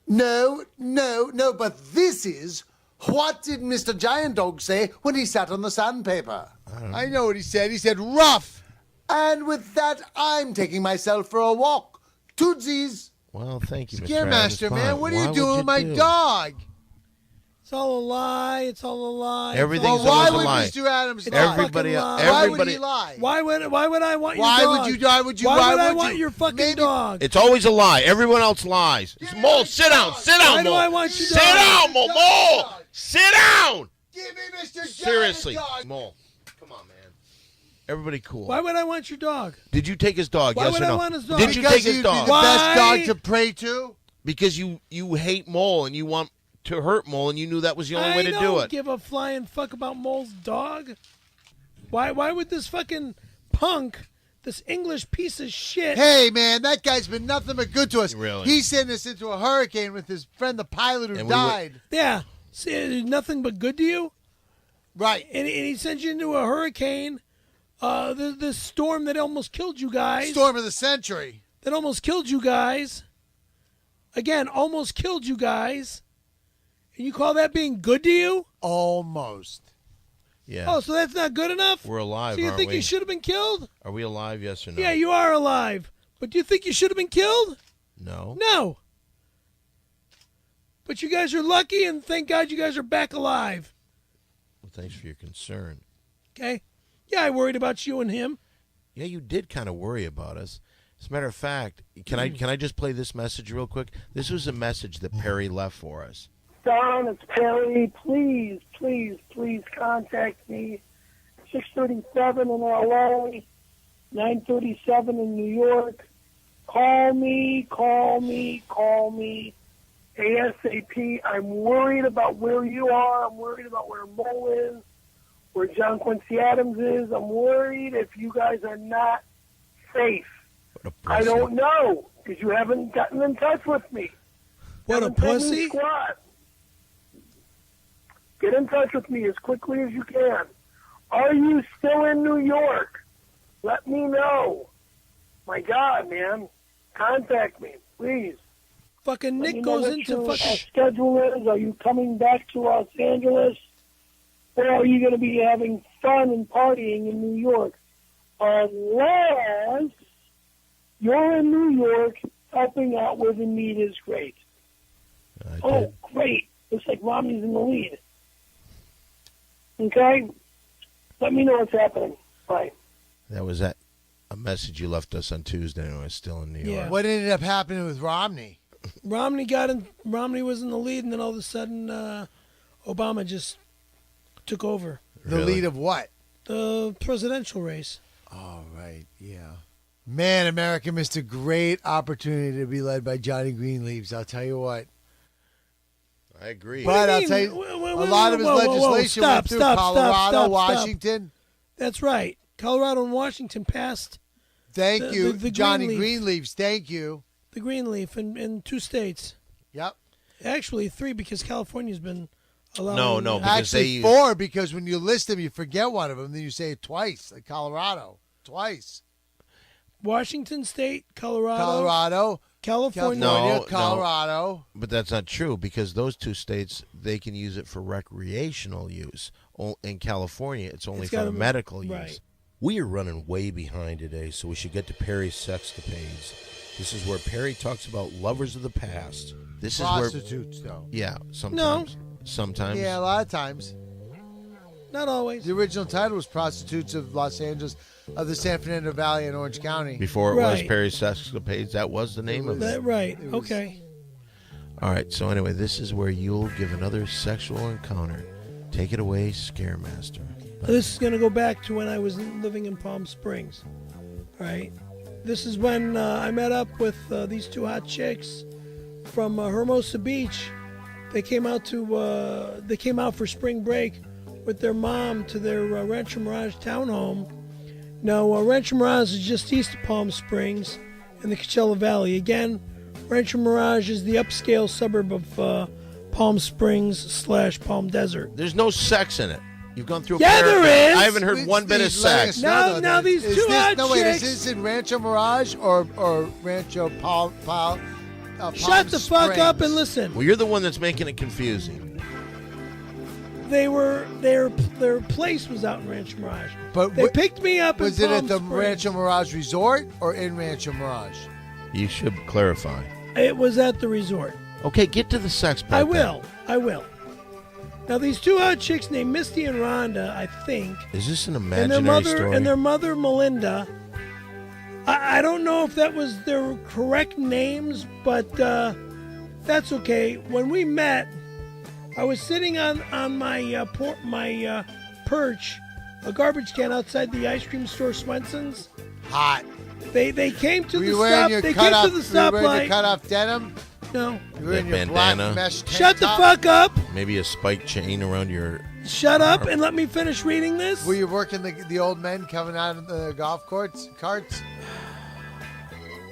No. But this is what did Mr. Giant Dog say when he sat on the sandpaper? I know what he said. He said rough. And with that, I'm taking myself for a walk. Tootsies. Well, thank you, Mr. Scaremaster, Adams. man, what are Why you would doing with my do? dog? It's all a lie. It's all a lie. It's Everything's all Well, a why always a would lie. Mr. Adams It's lie? Everybody, fucking lie. Why would everybody. he lie? Why would I want your Why dog? would you? Why would you? Why why would I would want you? your fucking Maybe- dog? It's always a lie. Everyone else lies. Give me Mole, my sit down. dog. Sit down, Why do Mole. I want your Sit dog? down, Mole. Mole. Sit down. Give me Mr. Giant Seriously, Dog. Mole. Come on, man. Everybody cool. Why would I want your dog? Did you take his dog? Why yes would or I no? want his dog? Did you Because take his you'd dog? be the best Why? dog to pray to. Because you hate Mole and you want to hurt Mole and you knew that was the only way to do don't it. give a flying fuck about Mole's dog. Why would this fucking punk, this English piece of shit? Hey, man, that guy's been nothing but good to us. Really? He sent us into a hurricane with his friend, the pilot who And we were- died. Yeah, see, nothing but good to you. Right. And he sent you into a hurricane. This storm that almost killed you guys. Storm of the century. That almost killed you guys. Again, almost killed you guys. And you call that being good to you? Almost. Yeah. Oh, so that's not good enough? We're alive, So you aren't think we? you should have been killed? Are we alive? Yes or no? Yeah, you are alive. But do you think you should have been killed? No. No. But you guys are lucky, and thank God you guys are back alive. Well, thanks for your concern. Okay? Yeah, I worried about you and him. Yeah, you did kind of worry about us. As a matter of fact, can I just play this message real quick? This was a message that Perry left for us. Don, it's Perry. Please, please, please contact me. 637 in LA, 937 in New York. Call me ASAP. I'm worried about where you are. I'm worried about where Mole is, where John Quincy Adams is. I'm worried if you guys are not safe. What a I pussy. don't know because you haven't gotten in touch with me. What a Haven't told me pussy. squat. Get in touch with me as quickly as you can. Are you still in New York? Let me know. My God, man. Contact me, please. Fucking Let me Nick know goes what into your fucking... schedule is. Are you coming back to Los Angeles? Or are you going to be having fun and partying in New York? Unless you're in New York helping out where the need is great. I Oh, did. great. Looks like Romney's in the lead. Okay? Let me know what's happening. Bye. That was a message you left us on Tuesday when I was still in New York. Yeah. What ended up happening with Romney? Romney was in the lead, and then all of a sudden, Obama just took over The Really? lead of what? the presidential race. Oh, right. Yeah. Man, America missed a great opportunity to be led by Johnny Greenleaves. I'll tell you what. I agree. But do you I'll mean? tell you, Whoa, a lot of his whoa, whoa, whoa. legislation went through Colorado, Washington. That's right. Colorado and Washington passed Thank The- you, the Johnny Greenleaf. Greenleaves. Thank you. the Greenleaf in 2 states. Yep. Actually, 3 because California's been allowing... No, because Actually, they- 4 because when you list them, you forget one of them. Then you say it twice, like Colorado. Twice. Washington State, Colorado, California. California, No, Colorado. But that's not true because those 2 states, they can use it for recreational use. In California, it's only It's for gotta- medical use. right. We are running way behind today, so we should get to Perry's sexcapades. This is where Perry talks about lovers of the past. This is where, Prostitutes, though. yeah, sometimes. Sometimes. Yeah, a lot of times. Not always. The original title was Prostitutes of Los Angeles of the San Fernando Valley in Orange County. Before it was Right. Perry's Sexcapades, that was the name of it. Right. Okay. All right, so anyway, this is where you'll give another sexual encounter. Take it away, Scaremaster. This is going to go back to when I was living in Palm Springs. All right. This is when I met up with these two hot chicks from Hermosa Beach. They came out for spring break with their mom to their Rancho Mirage townhome. Now, Rancho Mirage is just east of Palm Springs in the Coachella Valley. Again, Rancho Mirage is the upscale suburb of Palm Springs / Palm Desert. There's no sex in it. You've gone through a Yeah, paragraph. there is. I haven't heard one bit of sex. Now these two hot No, wait, is chicks. this in Rancho Mirage or Rancho Palm Shut the fuck Springs? up and listen. Well, you're the one that's making it confusing. Their place was out in Rancho Mirage. But They picked me up Was in it Palm at the Springs. Rancho Mirage Resort or in Rancho Mirage? You should clarify. It was at the resort. Okay, get to the sex part. I then. will. I will. Now these two hot chicks named Misty and Rhonda, I think, Is this an and imaginary story? their mother Melinda. I don't know if that was their correct names, but that's okay. When we met, I was sitting on my perch, a garbage can outside the ice cream store Swenson's. Hot. They came to Were the you wearing stop. your They came to the stoplight? stoplight. Cut off denim? No, You were in That your black bandana. mesh tank shut the top? fuck up. Maybe a spike chain around your... Shut up and let me finish reading this. Were you working the old men coming out of the golf carts?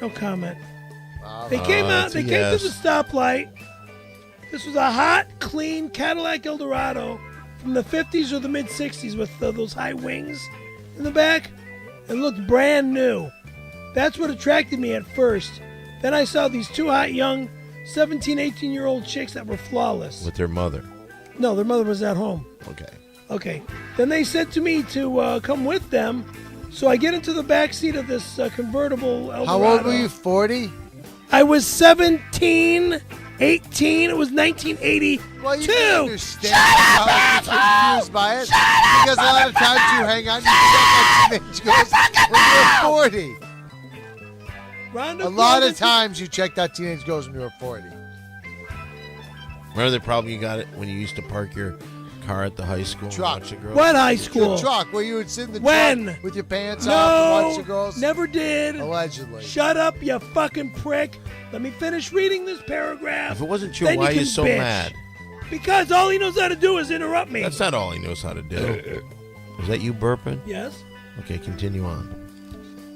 No comment. They came out. it's a They came to the yes. stoplight. This was a hot, clean Cadillac Eldorado from the 50s or the mid 60s with those high wings in the back. It looked brand new. That's what attracted me at first. Then I saw these two hot young 17, 18-year-old chicks that were flawless. With their mother. No, their mother was at home. Okay. Okay. Then they said to me to come with them. So I get into the back seat of this convertible Eldorado. How old were you? 40? I was 17, 18. It was 1982. Well, you can understand how you're confused by it. Because a lot of times you hang out and you check out teenage girls when you're 40. Rhonda A lot Flores- of times you checked out teenage girls when you were 40. Remember the problem you got it when you used to park your car at the high school Truck. and watch the girls? What high school? Your truck, where you would sit in the When? truck with your pants off and watch No, the girls. never did. Allegedly. Shut up, you fucking prick. Let me finish reading this paragraph. If it wasn't true, Then why are you can so bitch. mad? Because all he knows how to do is interrupt me. That's not all he knows how to do. Is that you burping? Yes. Okay, continue on.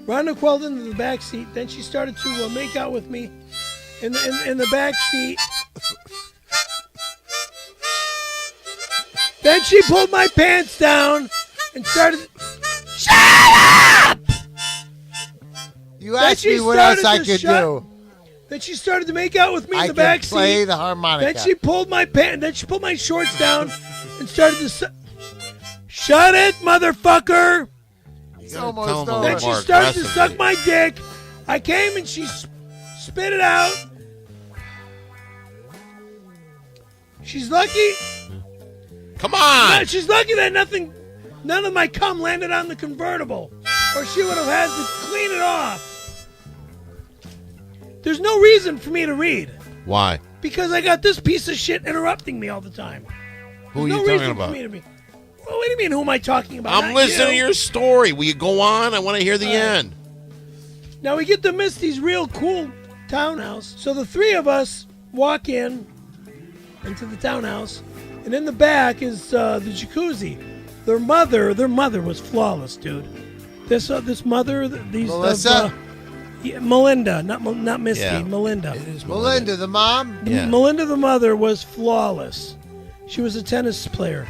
Rhonda crawled into the back seat. Then she started to make out with me in the back seat. Then she pulled my pants down and started. Shut up! You Then asked she me what else started I to could shut- do. Then she started to make out with me in I the can back play seat. the harmonica. Then she pulled my pants. Then she pulled my shorts down and started to. Shut it, motherfucker! It's gotta almost tell 'em a over. Then little she more started to aggressively. suck my dick. I came and she spit it out. She's lucky. Come on! She's lucky that none of my cum landed on the convertible, or she would have had to clean it off. There's no reason for me to read Why? because I got this piece of shit interrupting me all the time. Who are There's you no talking reason about? for me to read. Well, what do you mean? Who am I talking about? I'm Not listening to you. your story. Will you go on? I want to hear the end. Now we get to Misty's real cool townhouse. So the three of us walk into the townhouse, and in the back is the jacuzzi. Their mother was flawless, dude. This mother, these Melissa? yeah, Melinda, not Misty, Yeah. Melinda. It is Melinda, the mom? Yeah. Melinda, the mother, was flawless. She was a tennis player.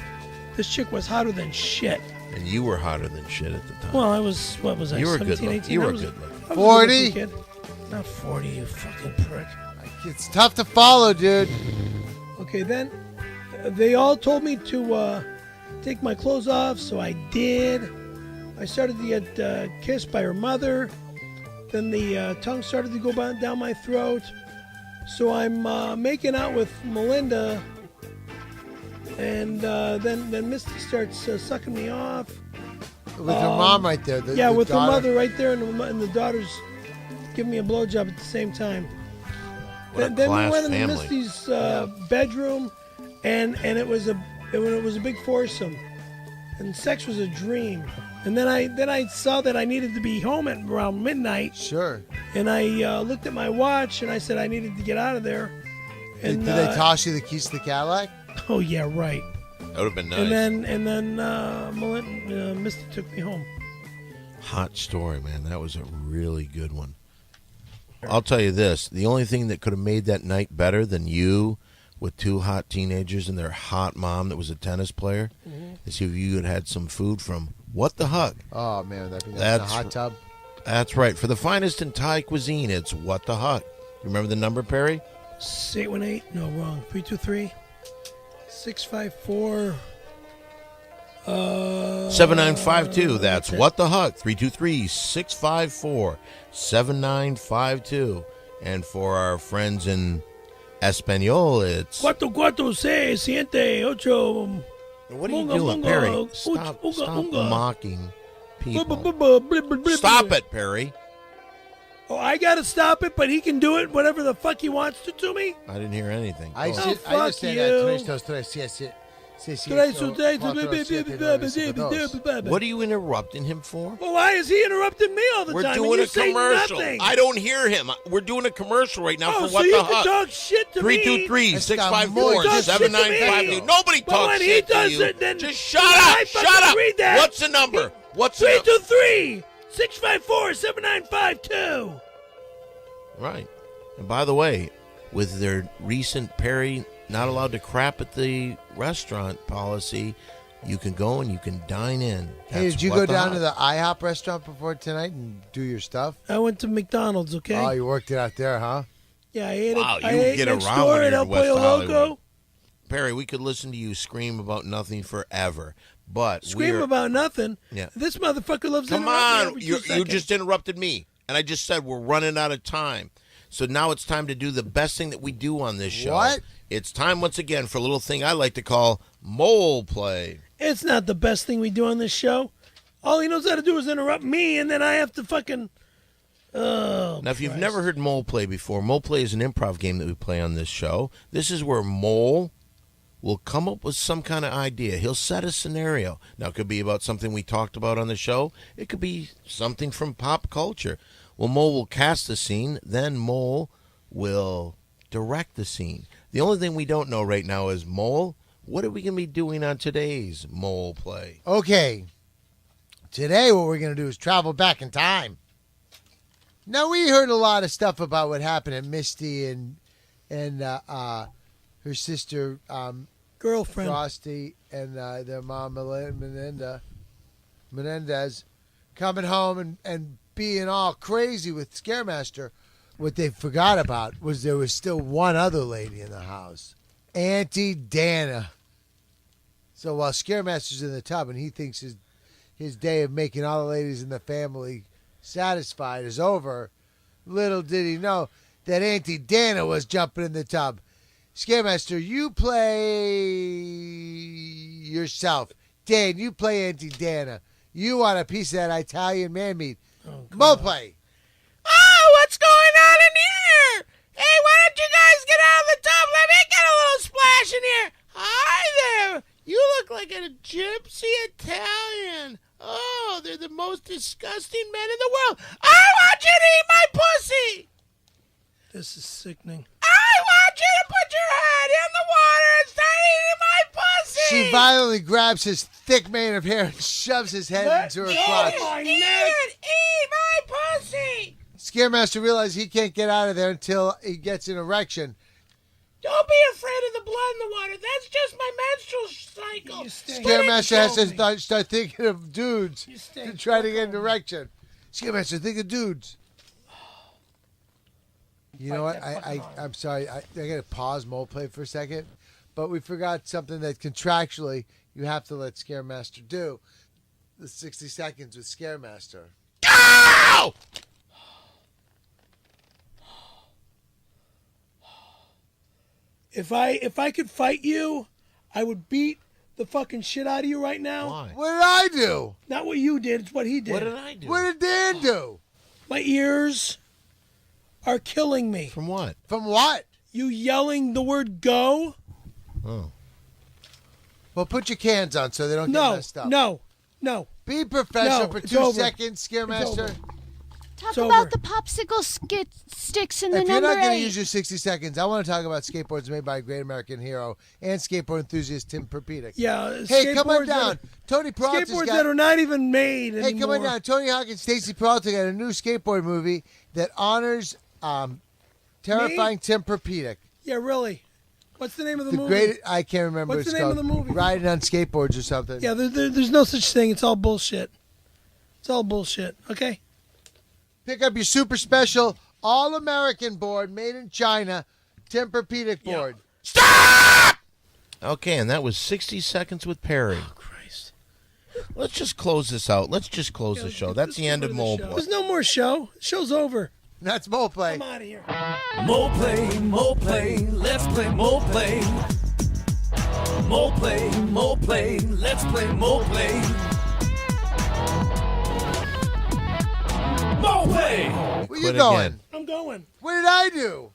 This chick was hotter than shit. And you were hotter than shit at the time. Well, I was, what was I, You were 17, good looking. 18? You I were was- good looking. I was a 40? good looking kid. Not 40, you fucking prick. It's tough to follow, dude. Okay, then they all told me to take my clothes off, so I did. I started to get kissed by her mother. Then the tongue started to go down my throat. So I'm making out with Melinda And then Misty starts sucking me off. With her mom right there. Yeah, the with daughter. her mother right there, and the daughter's giving me a blowjob at the same time. What a Then we class went into family. Misty's bedroom, and it was a big foursome, and sex was a dream. And then I saw that I needed to be home at around midnight, Sure. and I looked at my watch, and I said I needed to get out of there. And Did they toss you the keys to the Cadillac? Oh yeah, right. That would have been nice. And then Misty took me home. Hot story, man. That was a really good one. I'll tell you this. The only thing that could have made that night better than you with two hot teenagers and their hot mom that was a tennis player is if you had some food from What the Hug. Oh, man. That'd be nice in That's a hot tub. That's right. For the finest in Thai cuisine, it's What the Hug. You remember the number, Perry? 818. No, wrong. 323 654 7952. That's What the Hug. 323-654-7952. And for our friends in Espanol, it's... Cuatro, seis, siete, ocho. What are you Munga, doing, munga, Perry? Stop unga. mocking people. Stop Stop it, Perry. Oh, I gotta stop it, but he can do it whatever the fuck he wants to me. I didn't hear anything. I Go. just fuck say you. that. What are you interrupting him for? Well, why is he interrupting me all the We're time? and doing you a say commercial. Nothing? I don't hear him. We're doing a commercial right now Oh, for so What you the can Hug. talk shit to me. 323-654-7952. Nobody But when talks he shit to does you. it, then Just shut I up. fucking Shut up. read that. What's the number? What's the number? 323-654-7952. Right. And by the way, with their recent Perry not allowed to crap at the restaurant policy, you can go and you can dine in. Hey, That's did you What go the down Hug. to the IHOP restaurant before tonight and do your stuff? I went to McDonald's, okay? Oh, you worked it out there, huh? Yeah, I ate Wow, it. you I ate get next around door when at you're El in West Pollo Hollywood. Loco. Perry, we could listen to you scream about nothing forever. But Scream we're, about nothing. Yeah. This motherfucker loves to Come interrupt me on, every 2 you seconds. just interrupted me, and I just said we're running out of time. So now it's time to do the best thing that we do on this show. What? It's time once again for a little thing I like to call mole play. It's not the best thing we do on this show. All he knows how to do is interrupt me, and then I have to fucking... Oh, Now, if you've Christ. never heard mole play before, mole play is an improv game that we play on this show. This is where Mole will come up with some kind of idea. He'll set a scenario. Now, it could be about something we talked about on the show. It could be something from pop culture. Well, Mole will cast the scene. Then Mole will direct the scene. The only thing we don't know right now is, Mole, what are we going to be doing on today's mole play? Okay. Today, what we're going to do is travel back in time. Now, we heard a lot of stuff about what happened at Misty and her sister Girlfriend. Frosty and their mom Menendez coming home and being all crazy with Scaremaster. What they forgot about was there was still one other lady in the house, Auntie Dana. So while Scaremaster's in the tub and he thinks his day of making all the ladies in the family satisfied is over, little did he know that Auntie Dana was jumping in the tub. Scaremaster, you play yourself. Dan, you play Auntie Dana. You want a piece of that Italian man meat. Mo play. Oh, what's going on in here? Hey, why don't you guys get out of the tub? Let me get a little splash in here. Hi there. You look like a gypsy Italian. Oh, they're the most disgusting men in the world. I want you to eat my pussy. This is sickening. I want you to put your head in the water and start eating my pussy. She violently grabs his thick mane of hair and shoves his head into her crotch. Eat my pussy. Scaremaster realizes he can't get out of there until he gets an erection. Don't be afraid of the blood in the water. That's just my menstrual cycle. You stay. Scaremaster has to Show me. start thinking of dudes You stay to try to fuck get an on. erection. Scaremaster, think of dudes. You know what? I'm sorry. I got to pause mole play for a second. But we forgot something that contractually you have to let Scaremaster do. The 60 seconds with Scaremaster. Ow! If I could fight you, I would beat the fucking shit out of you right now. Why? What did I do? Not what you did, it's what he did. What did I do? What did Dan do? My ears are killing me. From what? From what? You yelling the word go? Oh. Well, put your cans on so they don't get No, messed up. no. Be professional No, for it's 2 over. seconds, Scaremaster. over. Talk It's about over. the popsicle sticks in the If you're number not going to 8. use your 60 seconds, I want to talk about skateboards made by a great American hero and skateboard enthusiast Tim Perpedic. Yeah. Hey, come on skateboards down. that Tony are- Peralta's Skateboards got... that are not even made Hey, anymore. come on down. Tony Hawk and Stacy Peralta got a new skateboard movie that honors terrifying Tim Perpedic. Yeah, really. What's the name of the The movie? great... I can't remember. What's It's the name of called the movie? Riding on Skateboards or something. Yeah, there's no such thing. It's all bullshit. It's all bullshit. Okay? Pick up your super special all-American board made in China, Tim Perpedic board. Okay, and that was 60 Seconds with Perry. Oh, Christ. Let's just close this out. Let's just close the show. That's the end of Mole Boy. There's no more show. Show's over. That's Mole Play. I'm out of here. More play, let's play more play. More play, let's play more play. More play! Where you Quit going? again. I'm going. What did I do?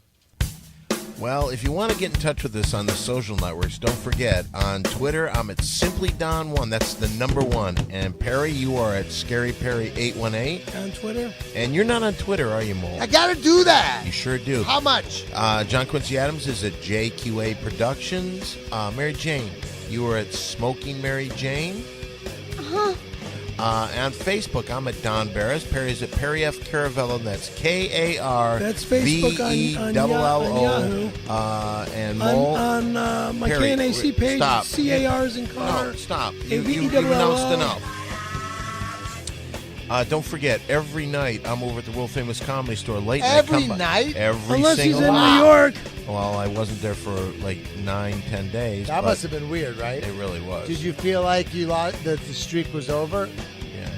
Well, if you want to get in touch with us on the social networks, don't forget, on Twitter, I'm at SimplyDon1. That's the number 1. And Perry, you are at ScaryPerry818. On Twitter. And you're not on Twitter, are you, Mole? I got to do that. You sure do. How much? John Quincy Adams is at JQA Productions. Mary Jane, you are at Smoking Mary Jane. On Facebook, I'm at Don Barris. Perry's at Perry F. Caravello, and that's K-A-R. That's Facebook on V-E-L-L-O. Yahoo. And Mole. On my Perry, KNAC page, stop. CARs in car. No, stop. A You've V-E-L-L-O. announced enough. Don't forget, every night I'm over at the world famous Comedy Store late night. Every Come by. night? Every Unless single he's in night. New York. Well, I wasn't there for like 9-10 days. That but must have been weird, right? It really was. Did you feel like you lost, that the streak was over? Yeah.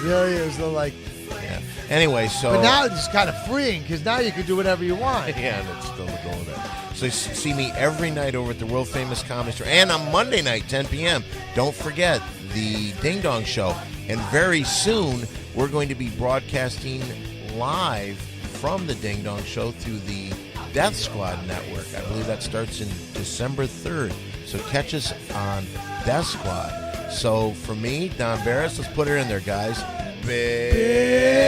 Really? It was a little like... Yeah. Anyway, so. But now it's kind of freeing because now you can do whatever you want. Yeah, and it's still going there. So see me every night over at the world famous Comedy Store, and on Monday night, 10 p.m. Don't forget the Ding Dong Show, and very soon we're going to be broadcasting live from the Ding Dong Show through the Death Squad Network. I believe that starts in December 3rd. So catch us on Death Squad. So for me, Don Barris, let's put it in there, guys. Big